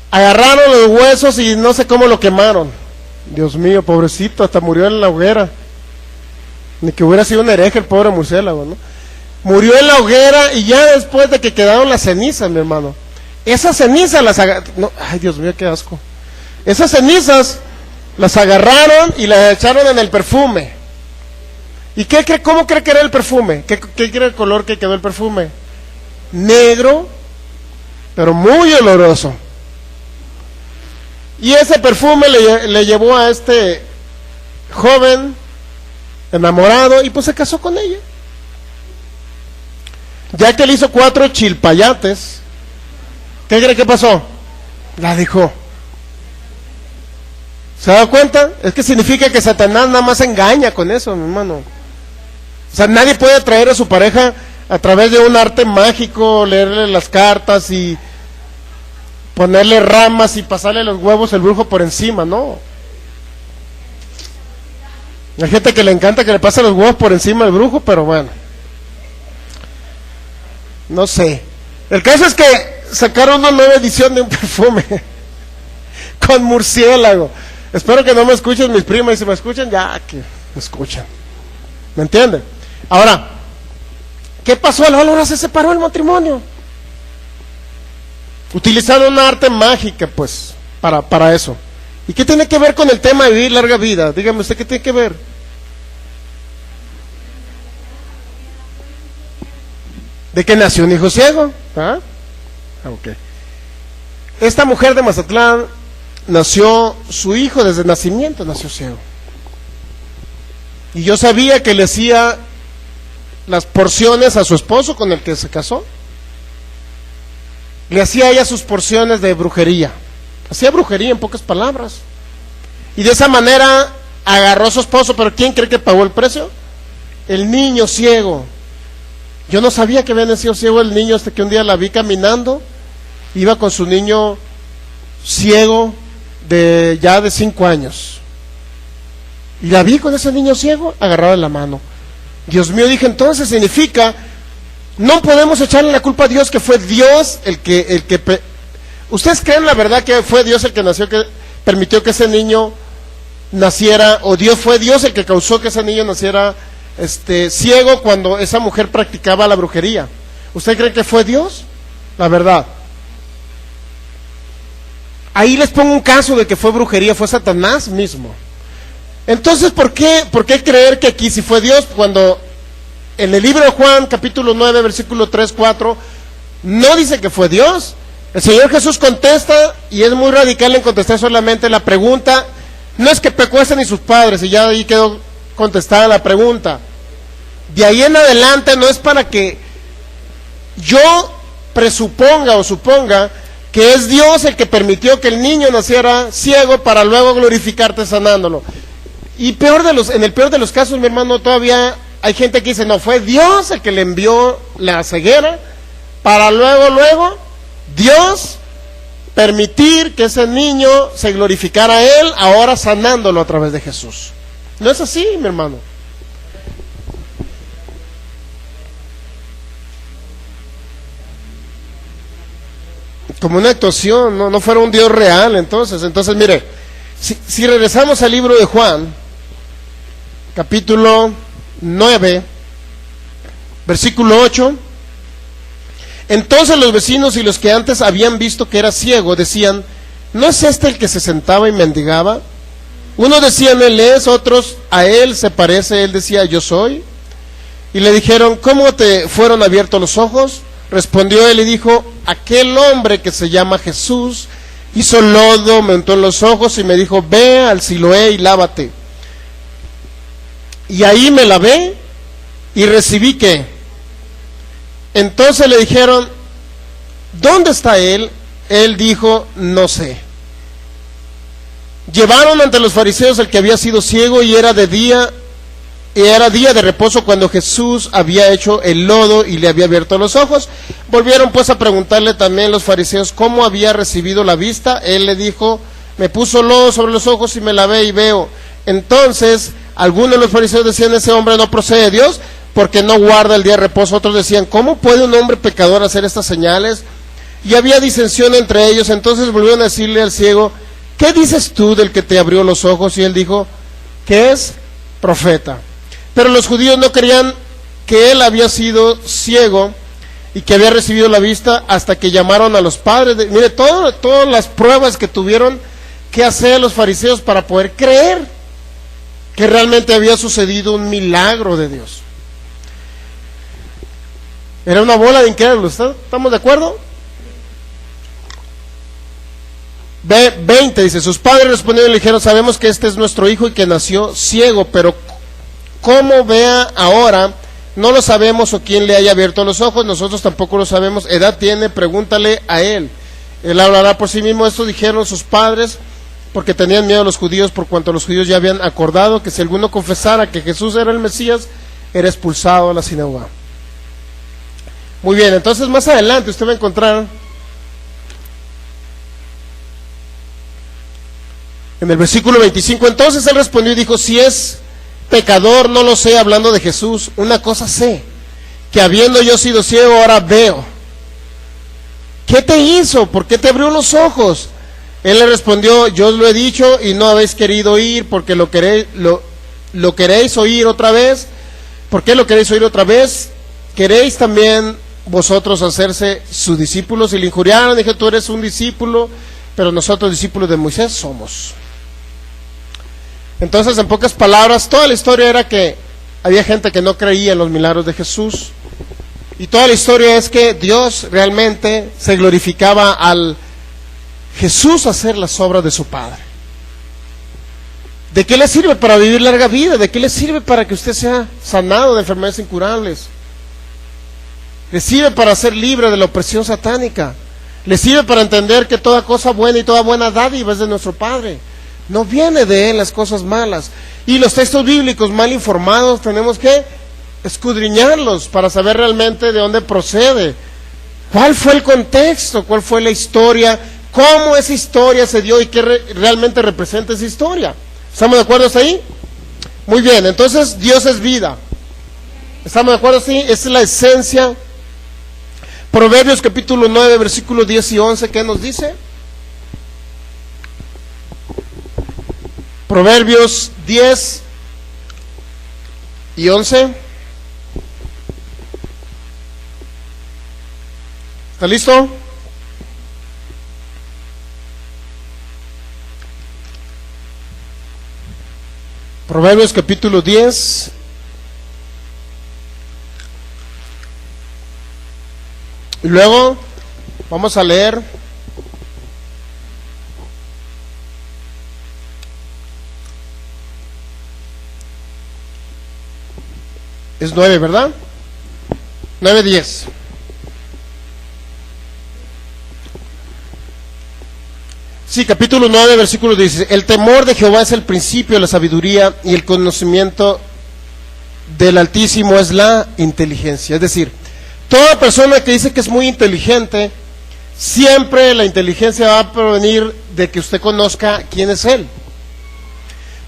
Agarraron los huesos y no sé cómo lo quemaron. Dios mío, pobrecito, hasta murió en la hoguera. Ni que hubiera sido un hereje el pobre murciélago, ¿no? Murió en la hoguera y ya después de que quedaron las cenizas, mi hermano. Esas cenizas las no, ay, Dios mío, qué asco. Esas cenizas las agarraron y las echaron en el perfume. ¿Y cómo cree que era el perfume? ¿Qué cree el color que quedó el perfume? Negro, pero muy oloroso. Y ese perfume le llevó a este joven enamorado y pues se casó con ella. Ya que le hizo 4 chilpayates, ¿qué cree que pasó? La dejó. ¿Se da cuenta? Es que significa que Satanás nada más engaña con eso, mi hermano. O sea, nadie puede atraer a su pareja a través de un arte mágico, leerle las cartas y ponerle ramas y pasarle los huevos el brujo por encima, ¿no? Hay gente que le encanta que le pase los huevos por encima al brujo, pero bueno. No sé. El caso es que sacaron una nueva edición de un perfume con murciélago. Espero que no me escuchen mis primas, y si me escuchan, ya que me escuchan. ¿Me entienden? Ahora, ¿qué pasó? A la hora se separó el matrimonio. Utilizaron una arte mágica, pues, para eso. ¿Y qué tiene que ver con el tema de vivir larga vida? Dígame usted, ¿qué tiene que ver? ¿De que nació un hijo ciego? ¿Ah? Ok. Esta mujer de Mazatlán nació, su hijo desde nacimiento nació ciego. Y yo sabía que le hacía las porciones a su esposo con el que se casó. Le hacía a ella sus porciones de brujería. Hacía brujería en pocas palabras. Y de esa manera agarró a su esposo, pero ¿quién cree que pagó el precio? El niño ciego. Yo no sabía que había nacido ciego el niño hasta que un día la vi caminando. Iba con su niño ciego ya de 5 años. Y la vi con ese niño ciego agarrado en la mano. Dios mío, dije, entonces significa, no podemos echarle la culpa a Dios, que fue Dios el que ¿ustedes creen la verdad que fue Dios el que nació, que permitió que ese niño naciera, o fue Dios el que causó que ese niño naciera ciego cuando esa mujer practicaba la brujería? ¿Usted cree que fue Dios? La verdad. Ahí les pongo un caso de que fue brujería, fue Satanás mismo. Entonces, ¿por qué creer que aquí sí fue Dios? Cuando en el libro de Juan, capítulo 9, versículo 3, 4, no dice que fue Dios. El Señor Jesús contesta, y es muy radical en contestar solamente la pregunta. No es que pecó ese ni sus padres, y ya ahí quedó contestada la pregunta. De ahí en adelante no es para que yo presuponga o suponga que es Dios el que permitió que el niño naciera ciego para luego glorificarte sanándolo. Y en el peor de los casos, mi hermano, todavía hay gente que dice, no, fue Dios el que le envió la ceguera para luego Dios permitir que ese niño se glorificara a Él, ahora sanándolo a través de Jesús. No es así, mi hermano. Como una actuación, no fuera un Dios real. Entonces mire, si regresamos al libro de Juan, capítulo 9, versículo 8, entonces los vecinos y los que antes habían visto que era ciego decían, ¿no es este el que se sentaba y mendigaba? Unos decían, él es, otros, a él se parece. Él decía, yo soy. Y le dijeron, ¿cómo te fueron abiertos los ojos? Respondió él y dijo, aquel hombre que se llama Jesús hizo lodo, me untó en los ojos y me dijo, ve al Siloé y lávate. Y ahí me lavé y recibí ¿qué? Entonces le dijeron, ¿dónde está él? Él dijo, no sé. Llevaron ante los fariseos el que había sido ciego y era día de reposo cuando Jesús había hecho el lodo y le había abierto los ojos. Volvieron pues a preguntarle también los fariseos cómo había recibido la vista. Él le dijo, me puso lodo sobre los ojos y me lavé y veo. Entonces algunos de los fariseos decían, ese hombre no procede de Dios porque no guarda el día de reposo. Otros decían, ¿cómo puede un hombre pecador hacer estas señales? Y había disensión entre ellos. Entonces volvieron a decirle al ciego, ¿qué dices tú del que te abrió los ojos? Y él dijo, que es profeta. Pero los judíos no creían que él había sido ciego y que había recibido la vista hasta que llamaron a los padres. Mire, todas las pruebas que tuvieron que hacer los fariseos para poder creer que realmente había sucedido un milagro de Dios. Era una bola de incrédulos, ¿estamos de acuerdo? 20 dice, sus padres respondieron y le dijeron, sabemos que este es nuestro hijo y que nació ciego, pero ¿cómo vea ahora? No lo sabemos, o quién le haya abierto los ojos, nosotros tampoco lo sabemos. Edad tiene, pregúntale a él. Él hablará por sí mismo. Esto dijeron sus padres porque tenían miedo a los judíos, por cuanto los judíos ya habían acordado que si alguno confesara que Jesús era el Mesías, era expulsado de la sinagoga. Muy bien, entonces más adelante usted va a encontrar en el versículo 25, entonces él respondió y dijo, si es pecador, no lo sé, hablando de Jesús, una cosa sé, que habiendo yo sido ciego, ahora veo. ¿Qué te hizo? ¿Por qué te abrió los ojos? Él le respondió, yo os lo he dicho y no habéis querido oír, porque lo queréis oír otra vez. ¿Por qué lo queréis oír otra vez? ¿Queréis también vosotros hacerse sus discípulos? Y le injuriaron, dije, tú eres un discípulo, pero nosotros discípulos de Moisés somos. Entonces, en pocas palabras, toda la historia era que había gente que no creía en los milagros de Jesús, y toda la historia es que Dios realmente se glorificaba al Jesús hacer las obras de su Padre. ¿De qué le sirve para vivir larga vida? ¿De qué le sirve para que usted sea sanado de enfermedades incurables? ¿Le sirve para ser libre de la opresión satánica? ¿Le sirve para entender que toda cosa buena y toda buena dádiva es de nuestro Padre? No viene de Él las cosas malas. Y los textos bíblicos mal informados tenemos que escudriñarlos para saber realmente de dónde procede. ¿Cuál fue el contexto? ¿Cuál fue la historia? ¿Cómo esa historia se dio y qué realmente representa esa historia? ¿Estamos de acuerdo hasta ahí? Muy bien, entonces Dios es vida. ¿Estamos de acuerdo? Sí, esa es la esencia. Proverbios capítulo 9, versículos 10 y 11, ¿qué nos dice? Proverbios 10 y 11. ¿Está listo? Proverbios capítulo 10. Y luego vamos a leer es 9, ¿verdad? 9:10. Sí, capítulo 9, versículo 16. El temor de Jehová es el principio de la sabiduría, y el conocimiento del Altísimo es la inteligencia. Es decir, toda persona que dice que es muy inteligente, siempre la inteligencia va a provenir de que usted conozca quién es Él.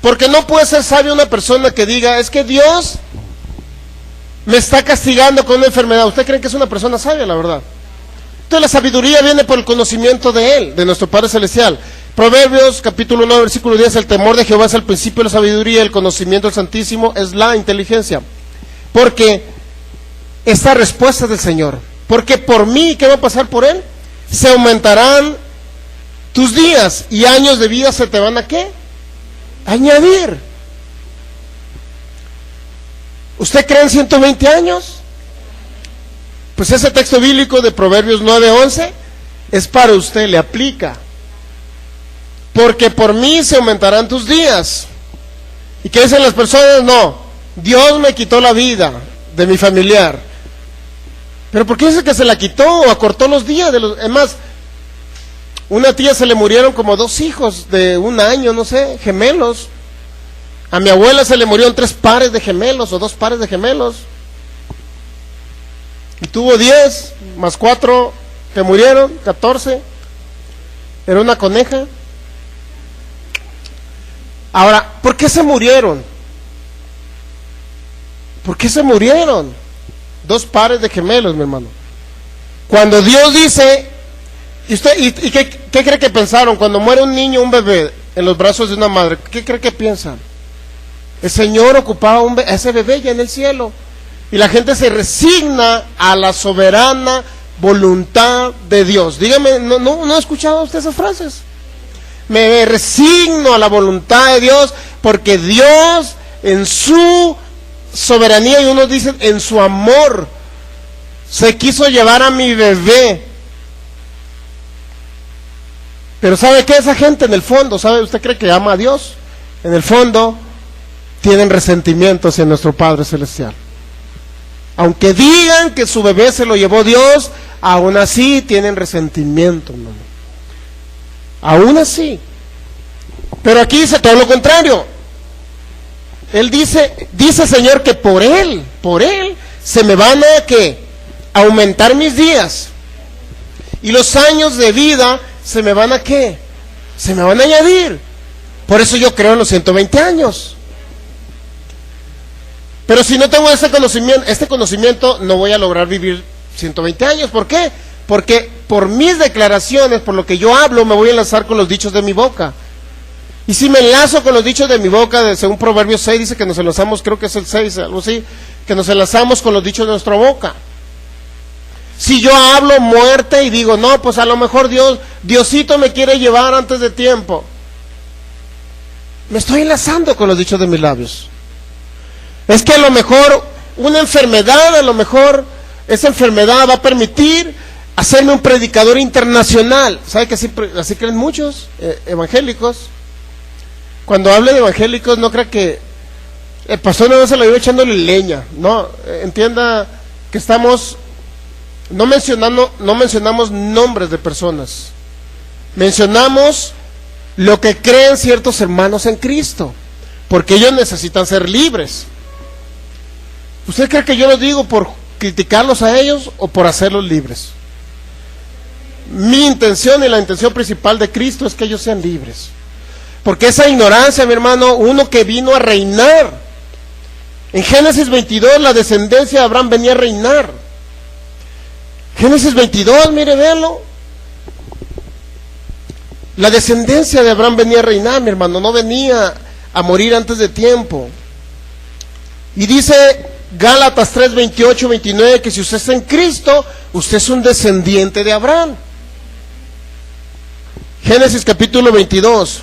Porque no puede ser sabia una persona que diga, es que Dios me está castigando con una enfermedad. ¿Usted cree que es una persona sabia, la verdad? Entonces la sabiduría viene por el conocimiento de Él, de nuestro Padre Celestial. Proverbios capítulo 9, versículo 10. El temor de Jehová es el principio de la sabiduría, el conocimiento del Santísimo es la inteligencia. Porque esta respuesta del Señor, porque por mí, ¿qué va a pasar por Él? Se aumentarán tus días y años de vida se te van a ¿qué? Añadir. ¿Usted cree en 120 años? Pues ese texto bíblico de Proverbios 9:11 es para usted, le aplica. Porque por mí se aumentarán tus días. ¿Y qué dicen las personas? No, Dios me quitó la vida de mi familiar. ¿Pero por qué dice que se la quitó o acortó los días? Es más, una tía se le murieron como 2 hijos de 1 año, no sé, gemelos. A mi abuela se le murieron 3 pares de gemelos o 2 pares de gemelos. Y tuvo 10, más 4 que murieron, 14. Era una coneja. Ahora, ¿por qué se murieron? ¿Por qué se murieron? 2 pares de gemelos, mi hermano. Cuando Dios dice, ¿y qué cree que pensaron? Cuando muere un niño, un bebé, en los brazos de una madre, ¿qué cree que piensan? El Señor ocupaba a ese bebé ya en el cielo. Y la gente se resigna a la soberana voluntad de Dios. Dígame, ¿no ha escuchado usted esas frases? Me resigno a la voluntad de Dios, porque Dios en su soberanía, y unos dicen en su amor, se quiso llevar a mi bebé. Pero ¿sabe qué? Esa gente en el fondo, ¿sabe? ¿Usted cree que ama a Dios? En el fondo tienen resentimiento hacia nuestro Padre Celestial. Aunque digan que su bebé se lo llevó Dios, aún así tienen resentimiento, ¿no? Aún así. Pero aquí dice todo lo contrario. Él dice Señor, que por Él, se me van a ¿qué? Aumentar mis días. Y los años de vida se me van a ¿qué? Se me van a añadir. Por eso yo creo en los 120 años. Pero si no tengo este conocimiento, no voy a lograr vivir 120 años. ¿Por qué? Porque por mis declaraciones, por lo que yo hablo, me voy a enlazar con los dichos de mi boca. Y si me enlazo con los dichos de mi boca, según Proverbios 6, dice que nos enlazamos, creo que es el 6, algo así, que nos enlazamos con los dichos de nuestra boca. Si yo hablo muerte y digo, no, pues a lo mejor Diosito me quiere llevar antes de tiempo, me estoy enlazando con los dichos de mis labios. Es que a lo mejor una enfermedad, a lo mejor esa enfermedad va a permitir hacerme un predicador internacional. ¿Sabe que así creen muchos evangélicos? Cuando hablo de evangélicos, no crea que el pastor no se lo iba echándole leña. No, entienda que no mencionamos nombres de personas. Mencionamos lo que creen ciertos hermanos en Cristo, porque ellos necesitan ser libres. ¿Usted cree que yo lo digo por criticarlos a ellos o por hacerlos libres? Mi intención y la intención principal de Cristo es que ellos sean libres. Porque esa ignorancia, mi hermano, uno que vino a reinar. En Génesis 22, la descendencia de Abraham venía a reinar. Génesis 22, mire, véanlo. La descendencia de Abraham venía a reinar, mi hermano, no venía a morir antes de tiempo. Y dice Gálatas 3, 28, 29, que si usted está en Cristo, usted es un descendiente de Abraham. Génesis capítulo 22.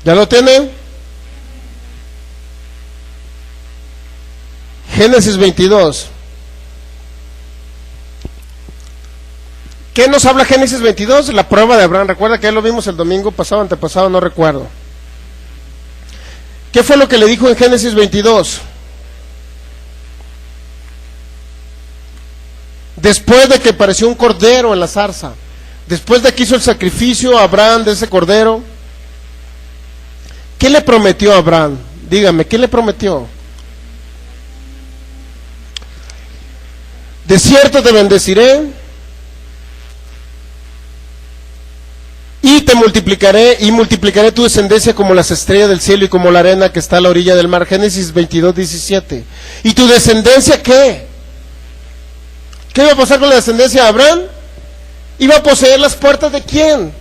¿Ya lo tiene? Génesis 22. ¿Qué nos habla Génesis 22? La prueba de Abraham. Recuerda que ya lo vimos el domingo pasado, antepasado, no recuerdo. ¿Qué fue lo que le dijo en Génesis 22? Después de que apareció un cordero en la zarza, después de que hizo el sacrificio a Abraham de ese cordero, ¿qué le prometió a Abraham? Dígame, ¿qué le prometió? De cierto te bendeciré y te multiplicaré, y multiplicaré tu descendencia como las estrellas del cielo y como la arena que está a la orilla del mar. Génesis 22, 17. ¿Y tu descendencia qué? ¿Qué iba a pasar con la descendencia de Abraham? Iba a poseer las puertas de ¿quién?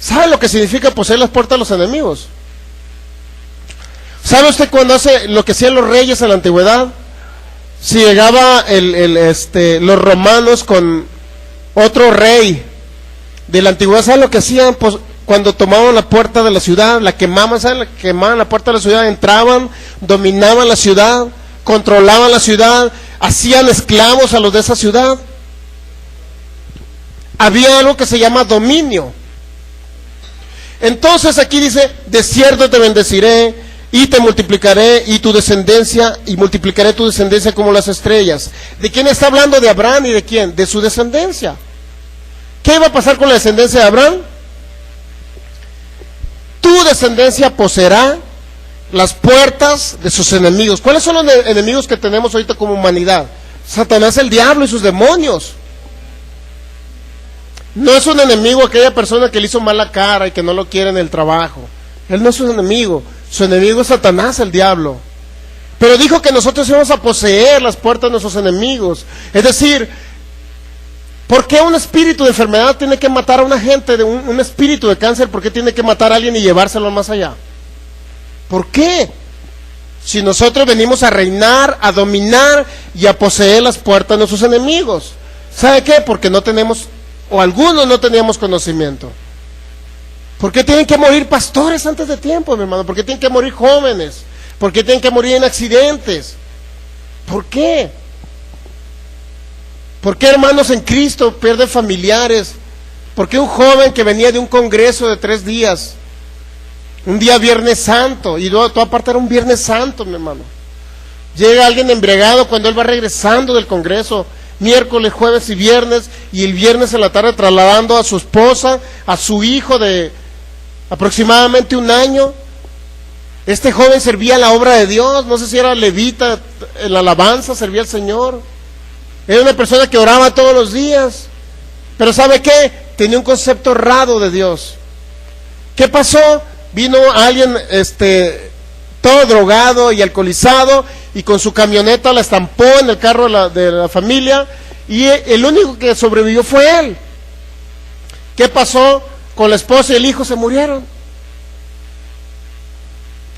¿Sabe lo que significa poseer las puertas de los enemigos? ¿Sabe usted cuando hace lo que hacían los reyes en la antigüedad? Si llegaba los romanos con otro rey de la antigüedad, ¿sabe lo que hacían? Pues, cuando tomaban la puerta de la ciudad, la quemaban, ¿sabe? Quemaban la puerta de la ciudad, entraban, dominaban la ciudad, controlaban la ciudad, hacían esclavos a los de esa ciudad. Había algo que se llama dominio. Entonces aquí dice, de cierto te bendeciré y te multiplicaré y tu descendencia, y multiplicaré tu descendencia como las estrellas. ¿De quién está hablando? De Abraham. ¿Y de quién? De su descendencia. ¿Qué iba a pasar con la descendencia de Abraham? Tu descendencia poseerá las puertas de sus enemigos. ¿Cuáles son los enemigos que tenemos ahorita como humanidad? Satanás, el diablo y sus demonios. No es un enemigo aquella persona que le hizo mala cara y que no lo quiere en el trabajo. Él no es un enemigo. Su enemigo es Satanás, el diablo. Pero dijo que nosotros íbamos a poseer las puertas de nuestros enemigos. Es decir, ¿por qué un espíritu de enfermedad tiene que matar a una gente, un espíritu de cáncer? ¿Por qué tiene que matar a alguien y llevárselo más allá? ¿Por qué? Si nosotros venimos a reinar, a dominar y a poseer las puertas de nuestros enemigos. ¿Sabe qué? Porque no tenemos, o algunos no teníamos conocimiento. ¿Por qué tienen que morir pastores antes de tiempo, mi hermano? ¿Por qué tienen que morir jóvenes? ¿Por qué tienen que morir en accidentes? ¿Por qué? ¿Por qué hermanos en Cristo pierden familiares? ¿Por qué un joven que venía de un congreso de 3 días, un día Viernes Santo, y todo aparte era un Viernes Santo, mi hermano, llega alguien embriagado cuando él va regresando del congreso, miércoles, jueves y viernes, y el viernes en la tarde trasladando a su esposa, a su hijo de aproximadamente 1 año? Este joven servía la obra de Dios, no sé si era levita, en la alabanza servía al Señor. Era una persona que oraba todos los días, pero ¿sabe qué? Tenía un concepto errado de Dios. ¿Qué pasó? Vino alguien todo drogado y alcoholizado, y con su camioneta la estampó en el carro de la familia, y el único que sobrevivió fue él. ¿Qué pasó? Con la esposa y el hijo se murieron.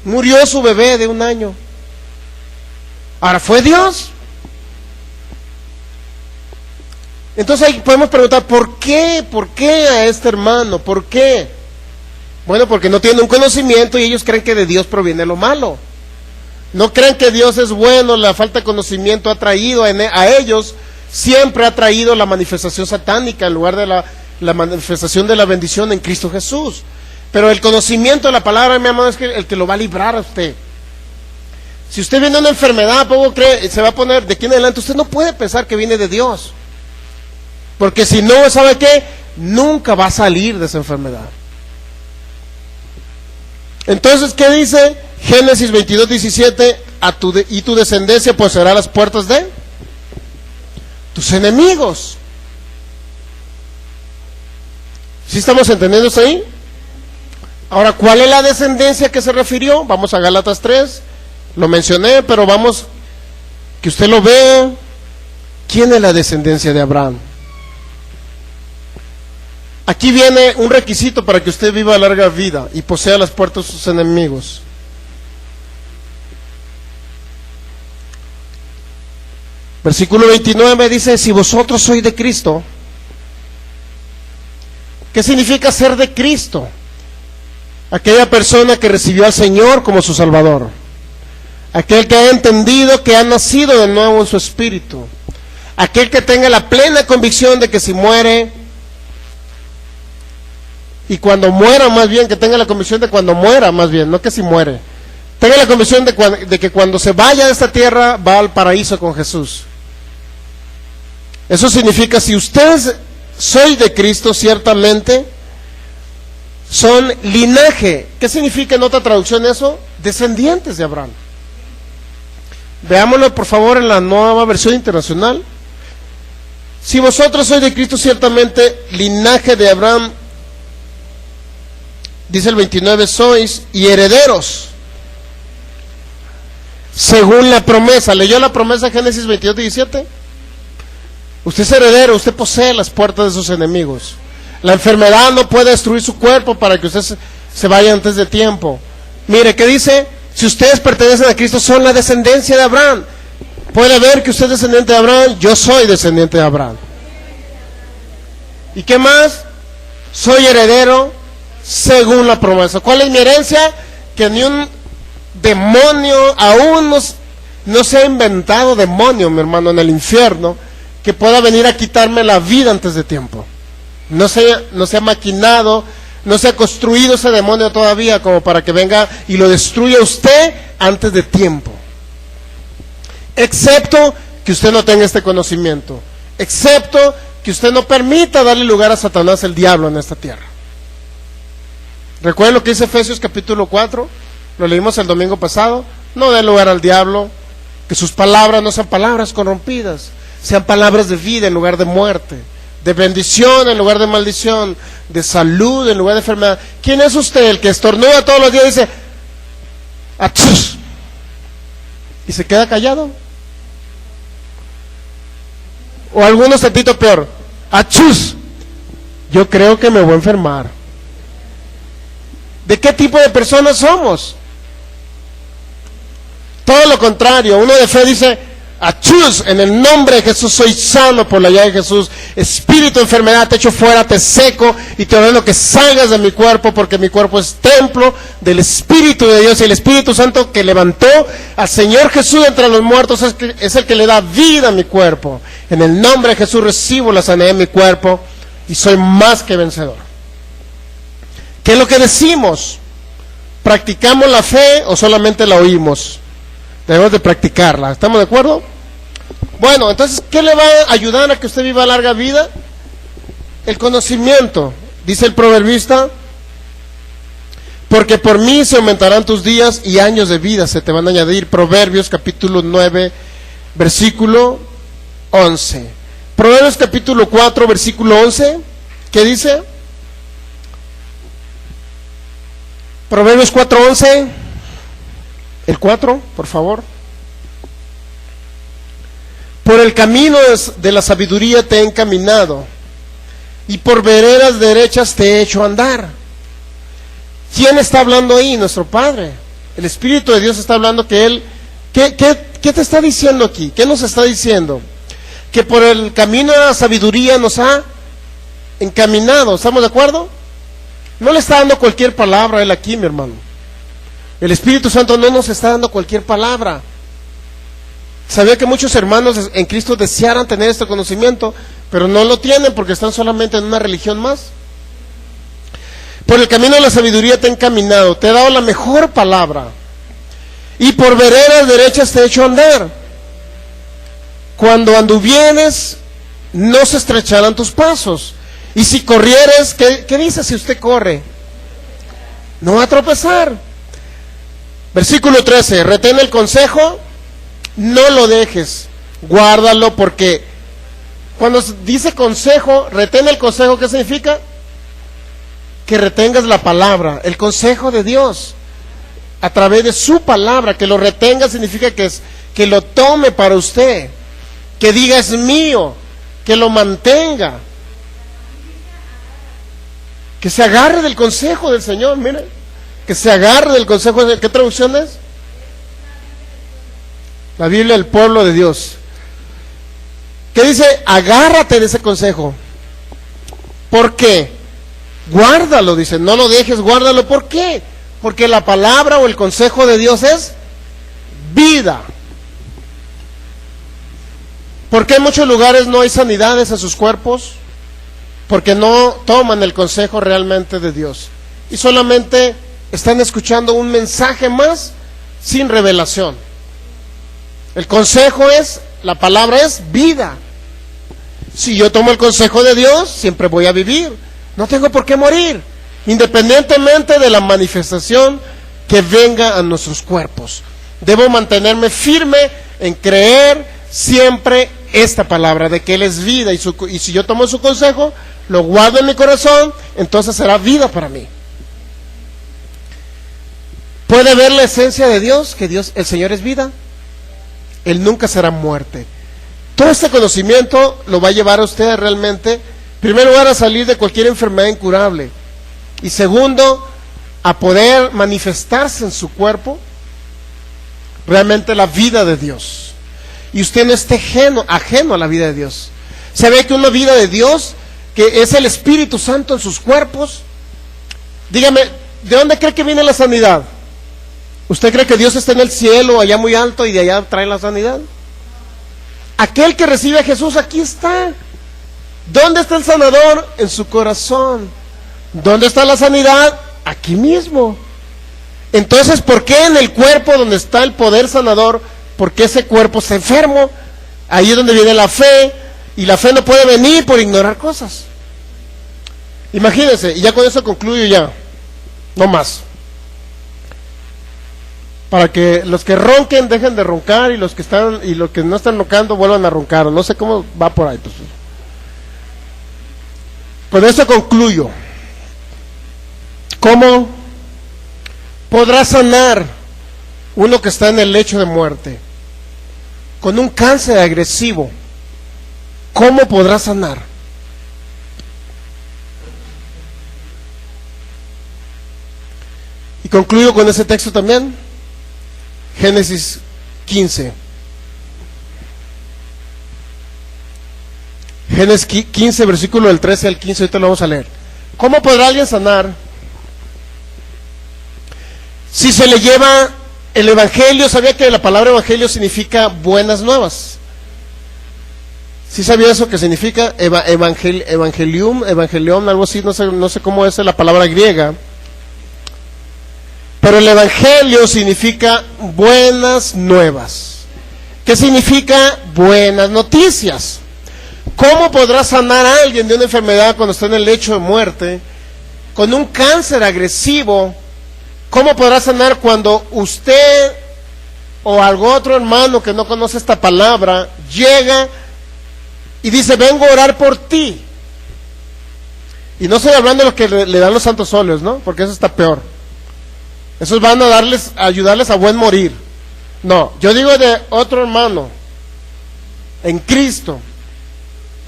Murió su bebé de 1 año. Ahora, ¿fue Dios? Entonces ahí podemos preguntar, ¿por qué? ¿Por qué a este hermano? ¿Por qué? Bueno, porque no tienen un conocimiento y ellos creen que de Dios proviene lo malo. No creen que Dios es bueno. La falta de conocimiento ha traído a ellos, siempre ha traído la manifestación satánica en lugar de la manifestación de la bendición en Cristo Jesús. Pero el conocimiento de la palabra, mi amado, es el que lo va a librar a usted. Si usted viene a una enfermedad, poco cree, se va a poner de aquí en adelante, usted no puede pensar que viene de Dios. Porque si no, ¿sabe qué? Nunca va a salir de esa enfermedad. Entonces, ¿qué dice? Génesis 22, 17, y tu descendencia poseerá las puertas de tus enemigos. ¿Sí estamos entendiendo eso ahí? Ahora, ¿cuál es la descendencia que se refirió? Vamos a Gálatas 3, lo mencioné, pero vamos, que usted lo vea. ¿Quién es la descendencia de Abraham? Aquí viene un requisito para que usted viva larga vida y posea las puertas de sus enemigos. Versículo 29 dice, si vosotros sois de Cristo. ¿Qué significa ser de Cristo? Aquella persona que recibió al Señor como su Salvador. Aquel que ha entendido que ha nacido de nuevo en su espíritu. Aquel que tenga la plena convicción de que si muere, y cuando muera más bien, que tenga la convicción de cuando muera más bien, no que si muere. Tenga la convicción de que cuando se vaya de esta tierra va al paraíso con Jesús. Eso significa, si ustedes soy de Cristo, ciertamente son linaje. ¿Qué significa en otra traducción eso? Descendientes de Abraham. Veámoslo por favor en la Nueva Versión Internacional. Si vosotros sois de Cristo, ciertamente linaje de Abraham, dice el 29, sois y herederos según la promesa. ¿Leyó la promesa Génesis 22:17? Usted es heredero, usted posee las puertas de sus enemigos. La enfermedad no puede destruir su cuerpo para que usted se vaya antes de tiempo. Mire, ¿qué dice? Si ustedes pertenecen a Cristo, son la descendencia de Abraham. Puede ver que usted es descendiente de Abraham, yo soy descendiente de Abraham. ¿Y qué más? Soy heredero según la promesa. ¿Cuál es mi herencia? Que ni un demonio, aún no se ha inventado demonio, mi hermano, en el infierno, que pueda venir a quitarme la vida antes de tiempo. No se ha maquinado, no se ha construido ese demonio todavía como para que venga y lo destruya usted antes de tiempo. Excepto que usted no tenga este conocimiento, excepto que usted no permita darle lugar a Satanás, el diablo, en esta tierra. ¿Recuerden lo que dice Efesios capítulo 4? Lo leímos el domingo pasado. No dé lugar al diablo, que sus palabras no sean palabras corrompidas, sean palabras de vida en lugar de muerte, de bendición en lugar de maldición, de salud en lugar de enfermedad. ¿Quién es usted, el que estornuda todos los días y dice ¡achus! Y se queda callado? O algunos tantito peor, ¡achus! Yo creo que me voy a enfermar. ¿De qué tipo de personas somos? Todo lo contrario. Uno de fe dice, achus, en el nombre de Jesús soy sano por la llaga de Jesús. Espíritu de enfermedad, te echo fuera, te seco y te ordeno que salgas de mi cuerpo, porque mi cuerpo es templo del Espíritu de Dios, y el Espíritu Santo que levantó al Señor Jesús entre los muertos es el que le da vida a mi cuerpo. En el nombre de Jesús recibo la sanidad de mi cuerpo y soy más que vencedor. ¿Qué es lo que decimos? ¿Practicamos la fe o solamente la oímos? Debemos de practicarla, ¿estamos de acuerdo? Bueno, entonces, ¿qué le va a ayudar a que usted viva larga vida? El conocimiento. Dice el proverbista, porque por mí se aumentarán tus días y años de vida se te van a añadir. Proverbios capítulo 9, versículo 11. Proverbios capítulo 4, versículo 11, ¿qué dice? Proverbios 4:11, el 4, por favor. Por el camino de la sabiduría te he encaminado, y por veredas derechas te he hecho andar. ¿Quién está hablando ahí? Nuestro Padre. El Espíritu de Dios está hablando que Él, ¿qué te está diciendo aquí? ¿Qué nos está diciendo? Que por el camino de la sabiduría nos ha encaminado, ¿estamos de acuerdo? No le está dando cualquier palabra a Él aquí, mi hermano. El Espíritu Santo no nos está dando cualquier palabra. Sabía que muchos hermanos en Cristo desearan tener este conocimiento, pero no lo tienen porque están solamente en una religión más. Por el camino de la sabiduría te he encaminado, te he dado la mejor palabra, y por veredas derechas te he hecho andar. Cuando anduvieres, no se estrecharán tus pasos. Y si corrieres, ¿qué dice si usted corre? No va a tropezar. Versículo 13, retén el consejo, no lo dejes, guárdalo, porque cuando dice consejo, retén el consejo, ¿qué significa? Que retengas la palabra, el consejo de Dios, a través de su palabra. Que lo retenga significa que lo tome para usted, que diga es mío, que lo mantenga. Que se agarre del consejo del Señor, mire. Que se agarre del consejo de... ¿Qué traducción es? La Biblia del pueblo de Dios. ¿Qué dice? Agárrate de ese consejo. ¿Por qué? Guárdalo, dice, no lo dejes, guárdalo. ¿Por qué? Porque la palabra o el consejo de Dios es vida. ¿Por qué en muchos lugares no hay sanidades en sus cuerpos? Porque no toman el consejo realmente de Dios. Y solamente están escuchando un mensaje más sin revelación. El consejo es, la palabra es vida. Si yo tomo el consejo de Dios, siempre voy a vivir. No tengo por qué morir, independientemente de la manifestación que venga a nuestros cuerpos. Debo mantenerme firme en creer siempre esta palabra, de que Él es vida, y si yo tomo su consejo, lo guardo en mi corazón, entonces será vida para mí. ¿Puede ver la esencia de Dios? Que Dios, el Señor es vida. Él nunca será muerte. Todo este conocimiento lo va a llevar a usted realmente, en primer lugar, a salir de cualquier enfermedad incurable, y segundo, a poder manifestarse en su cuerpo realmente la vida de Dios, y usted no esté ajeno a la vida de Dios. Se ve que una vida de Dios, que es el Espíritu Santo en sus cuerpos. Dígame, ¿de dónde cree que viene la sanidad? ¿Usted cree que Dios está en el cielo, allá muy alto, y de allá trae la sanidad? Aquel que recibe a Jesús, aquí está. ¿Dónde está el sanador? En su corazón. ¿Dónde está la sanidad? Aquí mismo. Entonces, ¿por qué en el cuerpo donde está el poder sanador, por qué ese cuerpo está enfermo? Ahí es donde viene la fe, y la fe no puede venir por ignorar cosas. Imagínense, y ya con eso concluyo ya, no más. Para que los que ronquen dejen de roncar, y los que no están roncando vuelvan a roncar, o no sé cómo va por ahí. Pues. Con eso concluyo. ¿Cómo podrá sanar uno que está en el lecho de muerte? Con un cáncer agresivo. ¿Cómo podrá sanar? Y concluyo con ese texto también. Génesis 15. Génesis 15, versículo del 13 al 15, ahorita lo vamos a leer. ¿Cómo podrá alguien sanar si se le lleva el evangelio? ¿Sabía que la palabra evangelio significa buenas nuevas? ¿Sí sabía eso que significa? Evangelium, algo así, no sé cómo es la palabra griega. Pero el evangelio significa buenas nuevas. ¿Qué significa buenas noticias? ¿Cómo podrá sanar a alguien de una enfermedad cuando está en el lecho de muerte? Con un cáncer agresivo. ¿Cómo podrá sanar cuando usted o algún otro hermano que no conoce esta palabra llega y dice, vengo a orar por ti? Y no estoy hablando de los que le dan los santos óleos, ¿no? Porque eso está peor. Esos van a ayudarles a buen morir. No, yo digo de otro hermano en Cristo.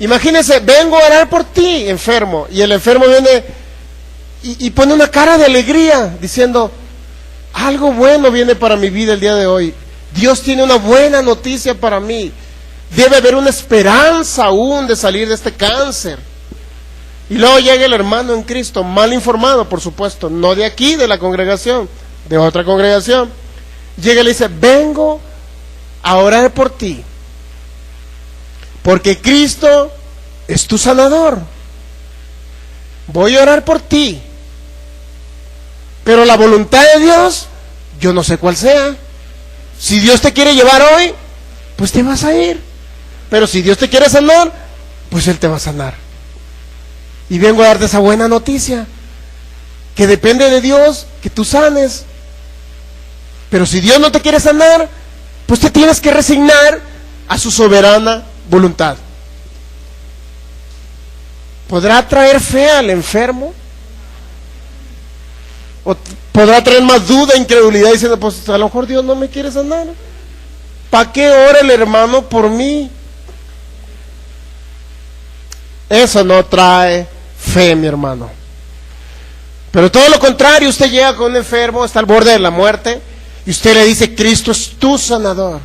Imagínense, vengo a orar por ti, enfermo, y el enfermo viene y pone una cara de alegría, diciendo, algo bueno viene para mi vida el día de hoy. Dios tiene una buena noticia para mí. Debe haber una esperanza aún de salir de este cáncer. Y luego llega el hermano en Cristo, mal informado, por supuesto, no de aquí, de la congregación, de otra congregación. Llega y le dice, vengo a orar por ti, porque Cristo es tu sanador. Voy a orar por ti, pero la voluntad de Dios, yo no sé cuál sea. Si Dios te quiere llevar hoy, pues te vas a ir. Pero si Dios te quiere sanar, pues Él te va a sanar. Y vengo a darte esa buena noticia, que depende de Dios que tú sanes. Pero si Dios no te quiere sanar, pues te tienes que resignar a su soberana voluntad. ¿Podrá traer fe al enfermo? ¿O podrá traer más duda, incredulidad, diciendo, pues a lo mejor Dios no me quiere sanar? ¿Para qué ora el hermano por mí? Eso no trae fe, mi hermano. Pero todo lo contrario, usted llega con un enfermo, está al borde de la muerte, y usted le dice, Cristo es tu sanador.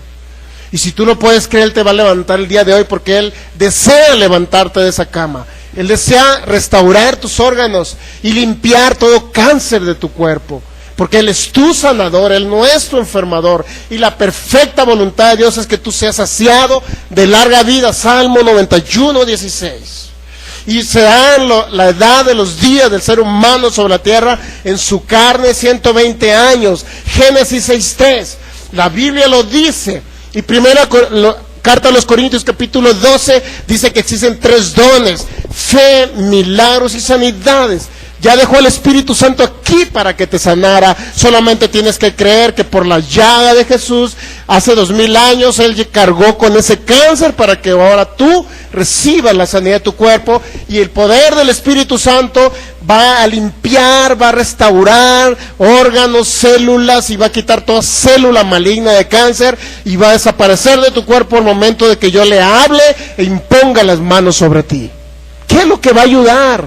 Y si tú no puedes creer, Él te va a levantar el día de hoy, porque Él desea levantarte de esa cama. Él desea restaurar tus órganos y limpiar todo cáncer de tu cuerpo, porque Él es tu sanador, Él no es tu enfermador. Y la perfecta voluntad de Dios es que tú seas saciado de larga vida. Salmo 91:16. Y se da la edad de los días del ser humano sobre la tierra en su carne 120 años. Génesis 6:3. La Biblia lo dice. Y primera carta a los Corintios, capítulo 12, dice que existen 3 dones: fe, milagros y sanidades. Ya dejó el Espíritu Santo aquí para que te sanara. Solamente tienes que creer que por la llaga de Jesús, hace 2000 años, Él cargó con ese cáncer para que ahora tú recibas la sanidad de tu cuerpo. Y el poder del Espíritu Santo va a limpiar, va a restaurar órganos, células, y va a quitar toda célula maligna de cáncer, y va a desaparecer de tu cuerpo al momento de que yo le hable e imponga las manos sobre ti. ¿Qué es lo que va a ayudar?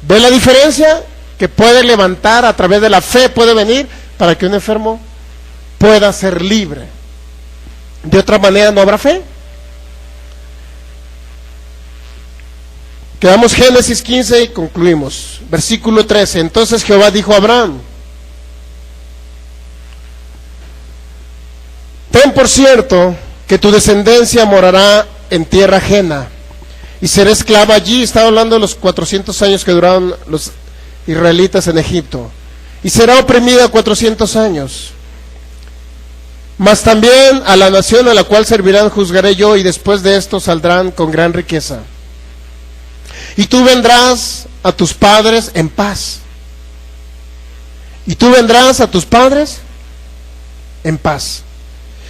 ¿Ve la diferencia? Que puede levantar a través de la fe, puede venir para que un enfermo pueda ser libre. De otra manera no habrá fe. Quedamos Génesis 15 y concluimos. Versículo 13. Entonces Jehová dijo a Abraham: ten por cierto que tu descendencia morará en tierra ajena, y será esclava allí. Estaba hablando de los 400 años que duraron los israelitas en Egipto. Y será oprimida 400 años. Mas también a la nación a la cual servirán juzgaré yo, y después de esto saldrán con gran riqueza. Y tú vendrás a tus padres en paz. Y tú vendrás a tus padres en paz.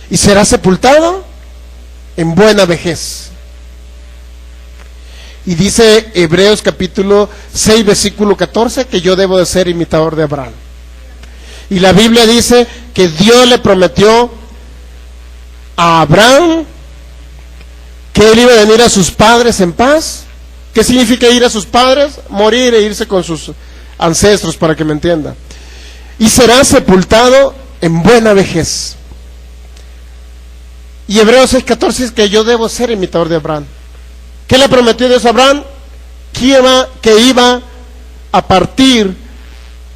Y serás sepultado en buena vejez. Y dice Hebreos capítulo 6 versículo 14 que yo debo de ser imitador de Abraham. Y la Biblia dice que Dios le prometió a Abraham que él iba a venir a sus padres en paz. ¿Qué significa ir a sus padres? Morir e irse con sus ancestros, para que me entienda. Y será sepultado en buena vejez. Y Hebreos 6:14 es que yo debo ser imitador de Abraham. ¿Qué le prometió Dios a Abraham? Que iba a partir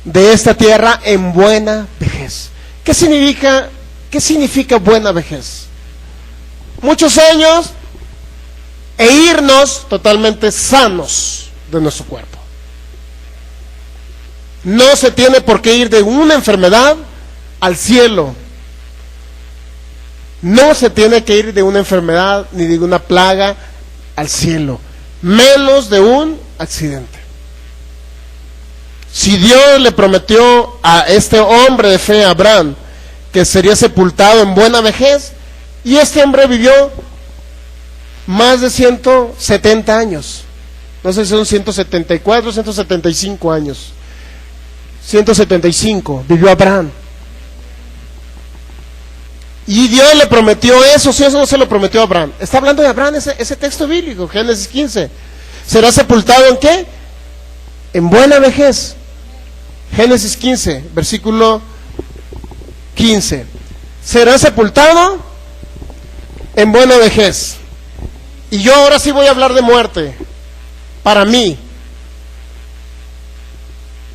de esta tierra en buena vejez. ¿Qué significa buena vejez? Muchos años e irnos totalmente sanos de nuestro cuerpo. No se tiene por qué ir de una enfermedad al cielo. No se tiene que ir de una enfermedad ni de una plaga al cielo, menos de un accidente. Si Dios le prometió a este hombre de fe, Abraham, que sería sepultado en buena vejez, y este hombre vivió más de 170 años, no sé si son 174, 175 años, 175 vivió Abraham. Y Dios le prometió eso, si eso no se lo prometió a Abraham. Está hablando de Abraham ese texto bíblico, Génesis 15. ¿Será sepultado en qué? En buena vejez. Génesis 15, versículo 15. Será sepultado en buena vejez. Y yo ahora sí voy a hablar de muerte. Para mí,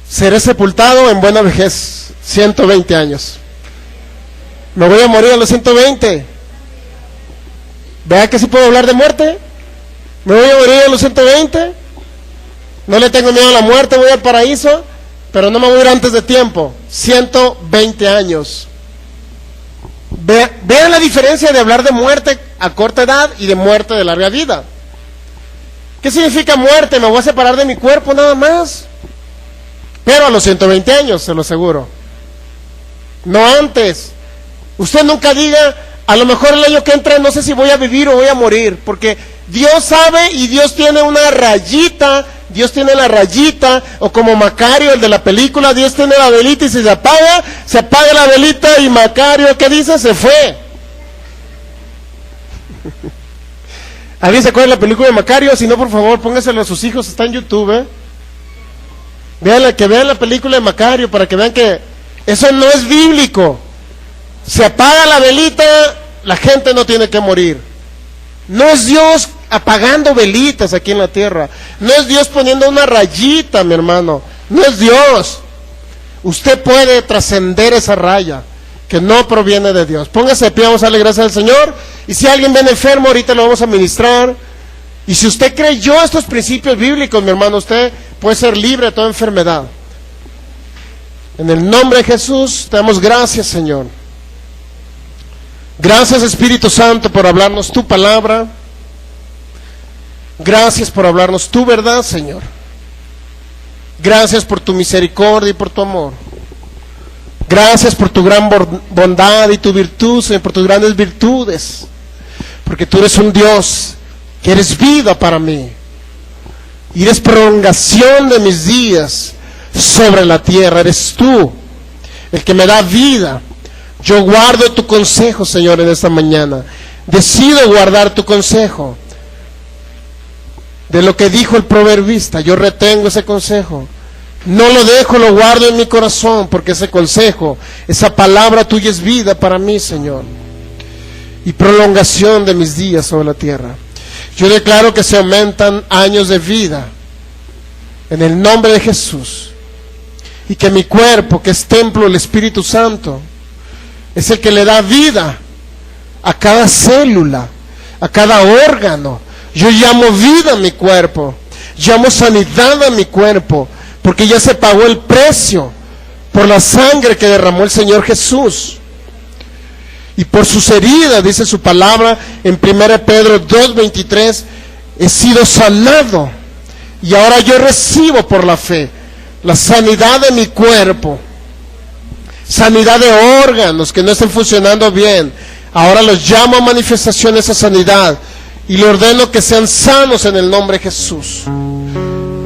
seré sepultado en buena vejez, 120 años. Me voy a morir a los 120. ¿Vea que sí puedo hablar de muerte? Me voy a morir a los 120. No le tengo miedo a la muerte, voy al paraíso, pero no me voy a ir antes de tiempo. 120 años. Vean la diferencia de hablar de muerte a corta edad y de muerte de larga vida. ¿Qué significa muerte? Me voy a separar de mi cuerpo nada más. Pero a los 120 años, se lo aseguro. No antes. Usted nunca diga, a lo mejor el año que entra no sé si voy a vivir o voy a morir, porque Dios sabe y Dios tiene una rayita, Dios tiene la rayita, o como Macario, el de la película, Dios tiene la velita y si se apaga la velita y Macario, ¿qué dice? Se fue. ¿Alguien se acuerda de la película de Macario? Si no, por favor, póngaselo a sus hijos, está en YouTube, Que vean la película de Macario para que vean que eso no es bíblico. Se apaga la velita, la gente no tiene que morir. No es Dios apagando velitas aquí en la tierra. No es Dios poniendo una rayita, mi hermano. No es Dios. Usted puede trascender esa raya que no proviene de Dios. Póngase de pie, vamos a darle gracias al Señor. Y si alguien viene enfermo, ahorita lo vamos a ministrar. Y si usted creyó estos principios bíblicos, mi hermano, usted puede ser libre de toda enfermedad. En el nombre de Jesús, te damos gracias, Señor. Gracias, Espíritu Santo, por hablarnos tu palabra. Gracias por hablarnos tu verdad, Señor. Gracias por tu misericordia y por tu amor. Gracias por tu gran bondad y tu virtud, Señor, por tus grandes virtudes. Porque tú eres un Dios que eres vida para mí. Y eres prolongación de mis días sobre la tierra. Eres tú el que me da vida. Yo guardo tu consejo, Señor, en esta mañana. Decido guardar tu consejo. De lo que dijo el proverbista, yo retengo ese consejo. No lo dejo, lo guardo en mi corazón, porque ese consejo, esa palabra tuya es vida para mí, Señor. Y prolongación de mis días sobre la tierra. Yo declaro que se aumentan años de vida en el nombre de Jesús. Y que mi cuerpo, que es templo del Espíritu Santo, es el que le da vida a cada célula, a cada órgano. Yo llamo vida a mi cuerpo, llamo sanidad a mi cuerpo, porque ya se pagó el precio por la sangre que derramó el Señor Jesús. Y por sus heridas, dice su palabra en 1 Pedro 2:23, he sido sanado. Y ahora yo recibo por la fe la sanidad de mi cuerpo. Sanidad de órganos que no estén funcionando bien. Ahora los llamo a manifestación esa sanidad. Y le ordeno que sean sanos en el nombre de Jesús.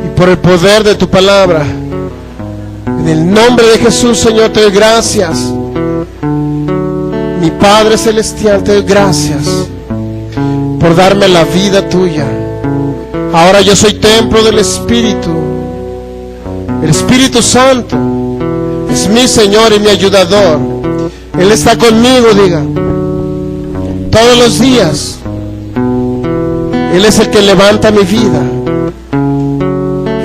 Y por el poder de tu palabra. En el nombre de Jesús, Señor, te doy gracias. Mi Padre Celestial, te doy gracias por darme la vida tuya. Ahora yo soy templo del Espíritu. El Espíritu Santo es mi Señor y mi ayudador. Él está conmigo, diga, todos los días. Él es el que levanta mi vida,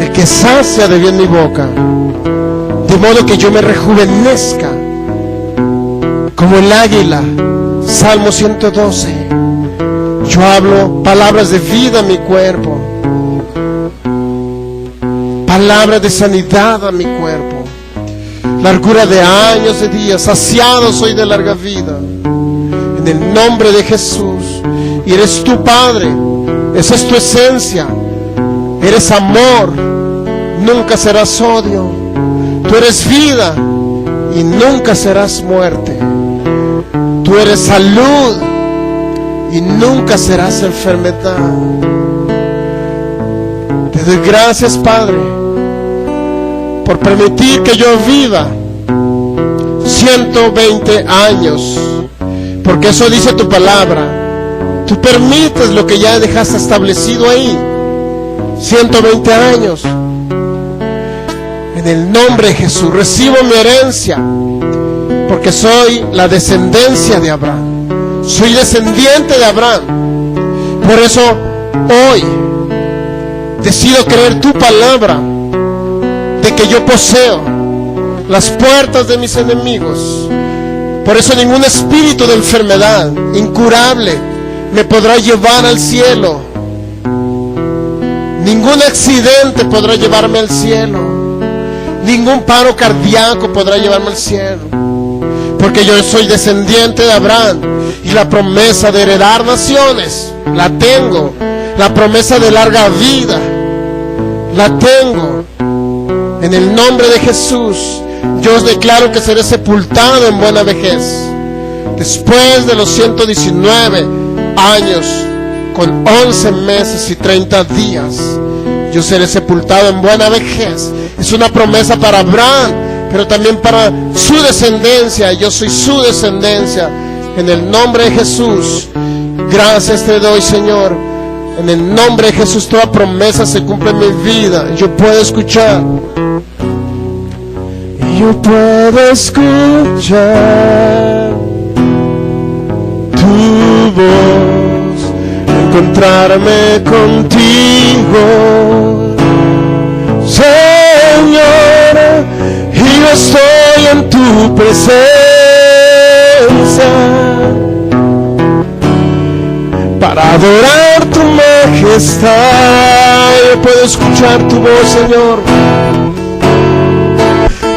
el que sacia de bien mi boca, de modo que yo me rejuvenezca como el águila. Salmo 112. Yo hablo palabras de vida a mi cuerpo, palabras de sanidad a mi cuerpo, largura de años, de días, saciado soy de larga vida, en el nombre de Jesús. Y eres tu Padre, esa es tu esencia, eres amor, nunca serás odio, tú eres vida y nunca serás muerte, tú eres salud y nunca serás enfermedad. Te doy gracias, Padre, por permitir que yo viva 120 años, porque eso dice tu palabra. Tú permites lo que ya dejaste establecido ahí. 120 años. En el nombre de Jesús recibo mi herencia, porque soy la descendencia de Abraham. Soy descendiente de Abraham. Por eso hoy decido creer tu palabra, de que yo poseo las puertas de mis enemigos. Por eso ningún espíritu de enfermedad incurable me podrá llevar al cielo. Ningún accidente podrá llevarme al cielo. Ningún paro cardíaco podrá llevarme al cielo. Porque yo soy descendiente de Abraham. Y la promesa de heredar naciones la tengo. La promesa de larga vida la tengo. En el nombre de Jesús, yo os declaro que seré sepultado en buena vejez. Después de los 119 años, con 11 meses y 30 días, yo seré sepultado en buena vejez. Es una promesa para Abraham, pero también para su descendencia. Yo soy su descendencia. En el nombre de Jesús, gracias te doy, Señor. En el nombre de Jesús, toda promesa se cumple en mi vida. Yo puedo escuchar yo puedo escuchar tu voz, encontrarme contigo, Señor, y yo estoy en tu presencia para adorar tu majestad. Yo puedo escuchar tu voz, Señor,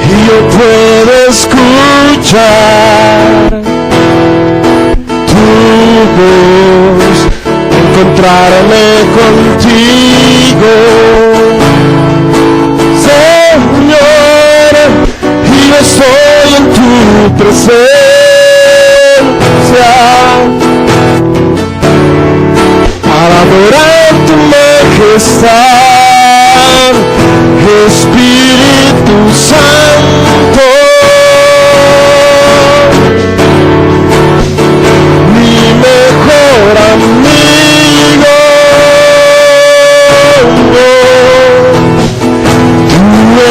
y yo puedo escuchar tu voz, encontrarme contigo, Señor, y yo estoy en tu presencia para adorar tu majestad, Espíritu Santo, mi mejor amigo. Tú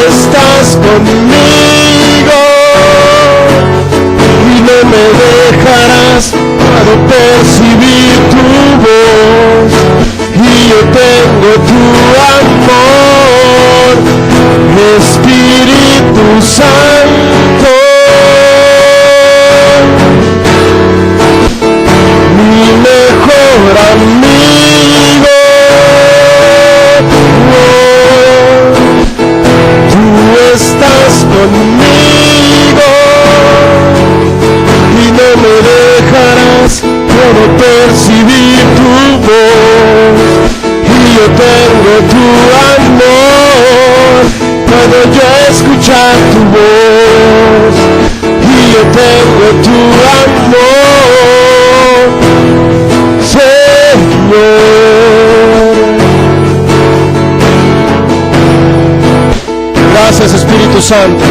estás conmigo y no me dejarás, puedo percibir tu voz y yo tengo tu amor, Espíritu Santo, mi mejor amigo. Tú estás conmigo y no me dejarás, puedo percibir tu voz y yo tengo tu amor, puedo yo escuchar tu voz y yo tengo tu amor, Señor. Gracias, Espíritu Santo.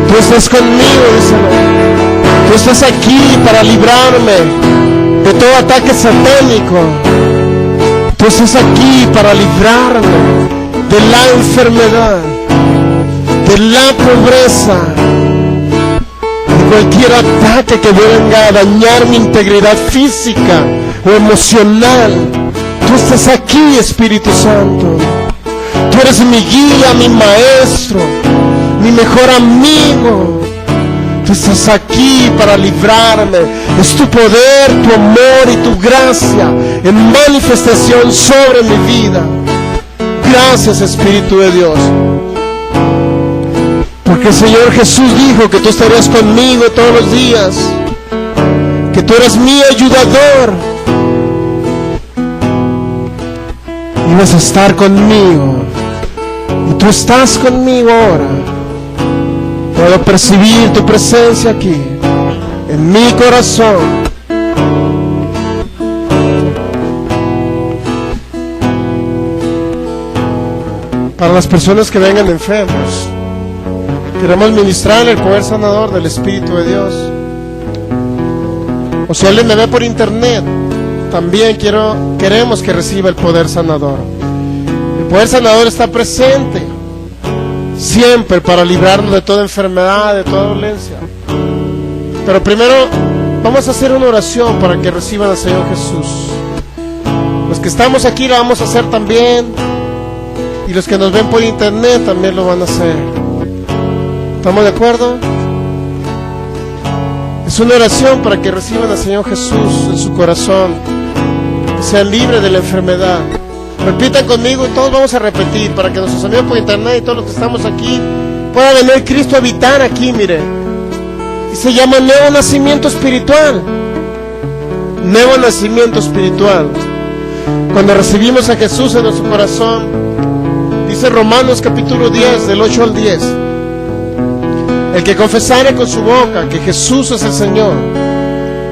Tú estás conmigo, díselo. Tú estás aquí para librarme de todo ataque satánico. Tú estás aquí para librarme de la enfermedad, de la pobreza, de cualquier ataque que venga a dañar mi integridad física o emocional. Tú estás aquí, Espíritu Santo. Tú eres mi guía, mi maestro, mi mejor amigo. Tú estás aquí para librarme. Es tu poder, tu amor y tu gracia en manifestación sobre mi vida. Gracias, Espíritu de Dios. Porque el Señor Jesús dijo que tú estarías conmigo todos los días, que tú eres mi ayudador. Y vas a estar conmigo. Y tú estás conmigo ahora. Puedo percibir tu presencia aquí, en mi corazón. Para las personas que vengan enfermos, queremos ministrar el poder sanador del Espíritu de Dios. O si alguien me ve por internet, también queremos que reciba el poder sanador. El poder sanador está presente siempre para librarnos de toda enfermedad, de toda dolencia. Pero primero vamos a hacer una oración para que reciban al Señor Jesús. Los que estamos aquí lo vamos a hacer también, y los que nos ven por internet también lo van a hacer. ¿Estamos de acuerdo? Es una oración para que reciban al Señor Jesús en su corazón, que sean libres de la enfermedad. Repitan conmigo, todos vamos a repetir, para que nuestros amigos por internet y todos los que estamos aquí pueda venir Cristo a habitar aquí, mire. Y se llama nuevo nacimiento espiritual. Nuevo nacimiento espiritual. Cuando recibimos a Jesús en nuestro corazón, dice Romanos capítulo 10, del 8 al 10. El que confesare con su boca que Jesús es el Señor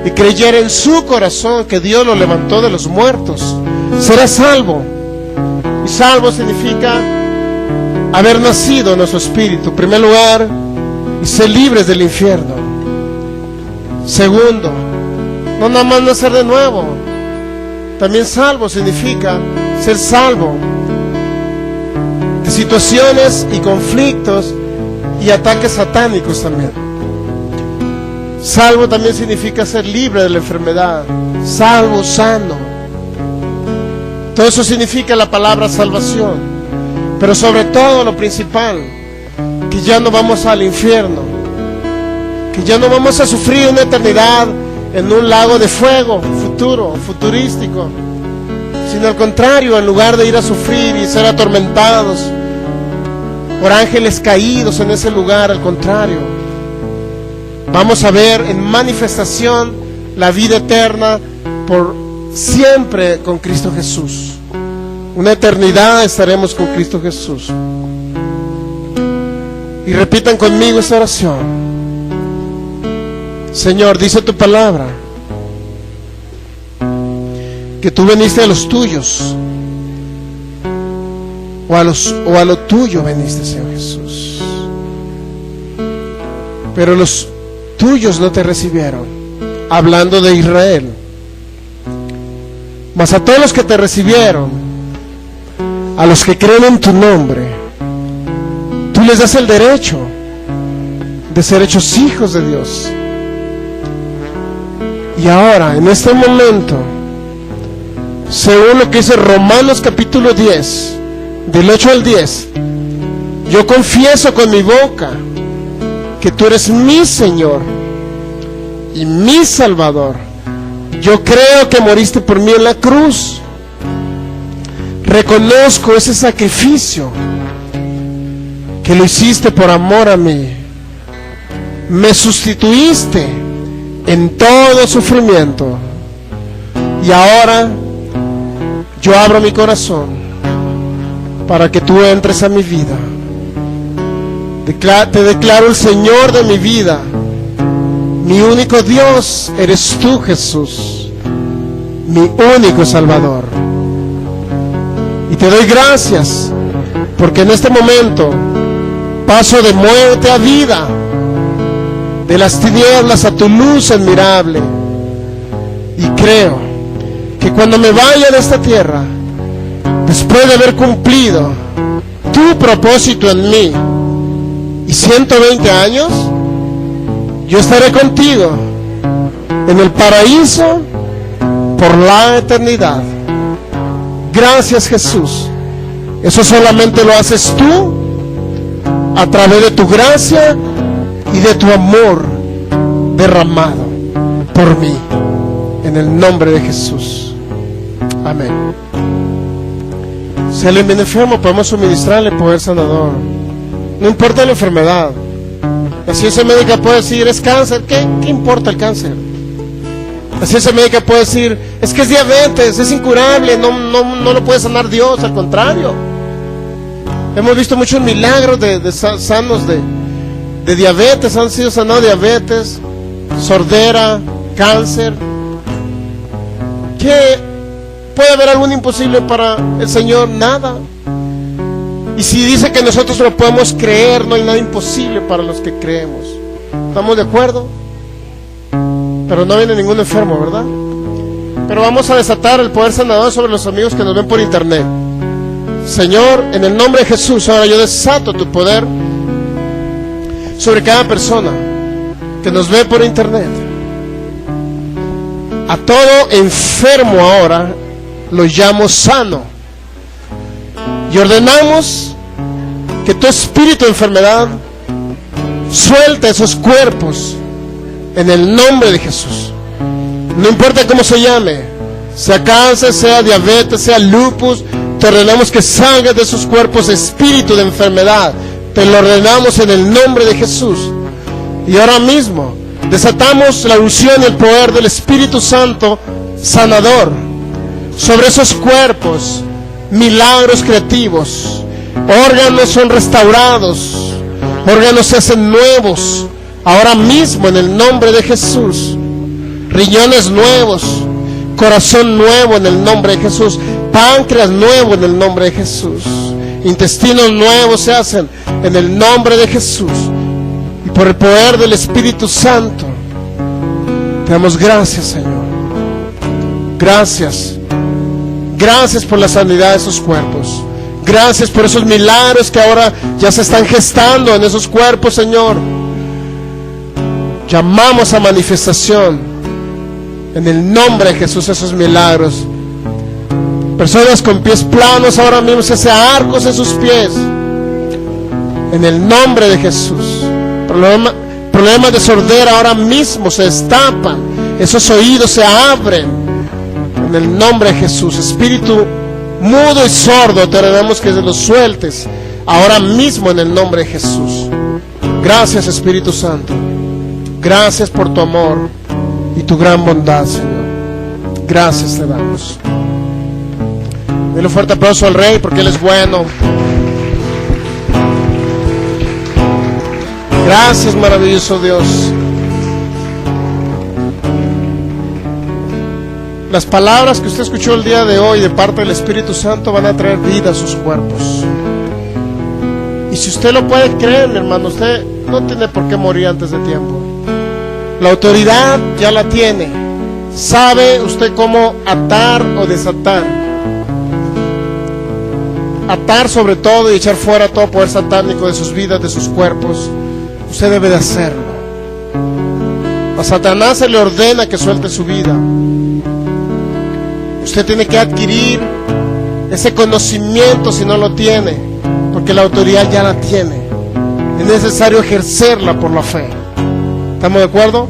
y creyere en su corazón que Dios lo levantó de los muertos, será salvo. Y salvo significa haber nacido en nuestro espíritu, en primer lugar, y ser libres del infierno. Segundo, no nada más nacer de nuevo, también salvo significa ser salvo de situaciones y conflictos y ataques satánicos también. Salvo también significa ser libre de la enfermedad, salvo, sano. Todo eso significa la palabra salvación. Pero sobre todo lo principal, que ya no vamos al infierno, que ya no vamos a sufrir una eternidad en un lago de fuego futurístico, sino al contrario, en lugar de ir a sufrir y ser atormentados por ángeles caídos en ese lugar, al contrario, vamos a ver en manifestación la vida eterna por siempre con Cristo Jesús. Una eternidad estaremos con Cristo Jesús. Y repitan conmigo esta oración. Señor, dice tu palabra que tú veniste a los tuyos, o a lo tuyo veniste, Señor Jesús, pero los tuyos no te recibieron, hablando de Israel. Mas a todos los que te recibieron, a los que creen en tu nombre, tú les das el derecho de ser hechos hijos de Dios. Y ahora, en este momento, según lo que dice Romanos capítulo 10, del 8 al 10, yo confieso con mi boca que tú eres mi Señor y mi Salvador. Yo creo que moriste por mí en la cruz. Reconozco ese sacrificio, que lo hiciste por amor a mí. Me sustituiste en todo sufrimiento. Y ahora yo abro mi corazón para que tú entres a mi vida. Te declaro el Señor de mi vida. Mi único Dios eres tú, Jesús, mi único Salvador. Y te doy gracias porque en este momento paso de muerte a vida, de las tinieblas a tu luz admirable. Y creo que cuando me vaya de esta tierra, después de haber cumplido tu propósito en mí, y 120 años, yo estaré contigo en el paraíso por la eternidad. Gracias, Jesús. Eso solamente lo haces tú a través de tu gracia y de tu amor derramado por mí, en el nombre de Jesús. Amén. Si alguien viene enfermo, podemos suministrarle poder sanador. No importa la enfermedad. La ciencia médica puede decir, es cáncer. ¿Qué importa el cáncer? La ciencia médica puede decir, es que es diabetes, es incurable, no lo puede sanar Dios. Al contrario, hemos visto muchos milagros de sanos de diabetes. Han sido sanados diabetes, sordera, cáncer. ¿Qué puede haber algún imposible para el Señor? Nada. Y si dice que nosotros lo podemos creer, no hay nada imposible para los que creemos. ¿Estamos de acuerdo? Pero no viene ningún enfermo, ¿verdad? Pero vamos a desatar el poder sanador sobre los amigos que nos ven por internet. Señor, en el nombre de Jesús, ahora yo desato tu poder sobre cada persona que nos ve por internet. A todo enfermo ahora lo llamo sano. Y ordenamos que tu espíritu de enfermedad suelte esos cuerpos en el nombre de Jesús. No importa cómo se llame, sea cáncer, sea diabetes, sea lupus, te ordenamos que salgas de esos cuerpos espíritu de enfermedad. Te lo ordenamos en el nombre de Jesús. Y ahora mismo desatamos la unción y el poder del Espíritu Santo sanador sobre esos cuerpos. Milagros creativos, órganos son restaurados, órganos se hacen nuevos ahora mismo en el nombre de Jesús. Riñones nuevos, corazón nuevo en el nombre de Jesús, páncreas nuevo en el nombre de Jesús, intestinos nuevos se hacen en el nombre de Jesús. Y por el poder del Espíritu Santo te damos gracias, Señor. Gracias por la sanidad de esos cuerpos. Gracias por esos milagros que ahora ya se están gestando en esos cuerpos, Señor. Llamamos a manifestación en el nombre de Jesús esos milagros. Personas con pies planos ahora mismo se hacen arcos en sus pies. En el nombre de Jesús. Problemas de sordera ahora mismo se destapan. Esos oídos se abren. En el nombre de Jesús. Espíritu mudo y sordo, te ordenamos que los sueltes ahora mismo en el nombre de Jesús. Gracias, Espíritu Santo. Gracias por tu amor y tu gran bondad, Señor. Gracias te damos. Denle un fuerte aplauso al Rey porque Él es bueno. Gracias, maravilloso Dios. Las palabras que usted escuchó el día de hoy de parte del Espíritu Santo van a traer vida a sus cuerpos. Y si usted lo puede creer, mi hermano, usted no tiene por qué morir antes de tiempo. La autoridad ya la tiene. Sabe usted cómo atar o desatar. Atar sobre todo y echar fuera todo poder satánico de sus vidas, de sus cuerpos. Usted debe de hacerlo. A Satanás se le ordena que suelte su vida. Usted tiene que adquirir ese conocimiento si no lo tiene, porque la autoridad ya la tiene. Es necesario ejercerla por la fe. ¿Estamos de acuerdo?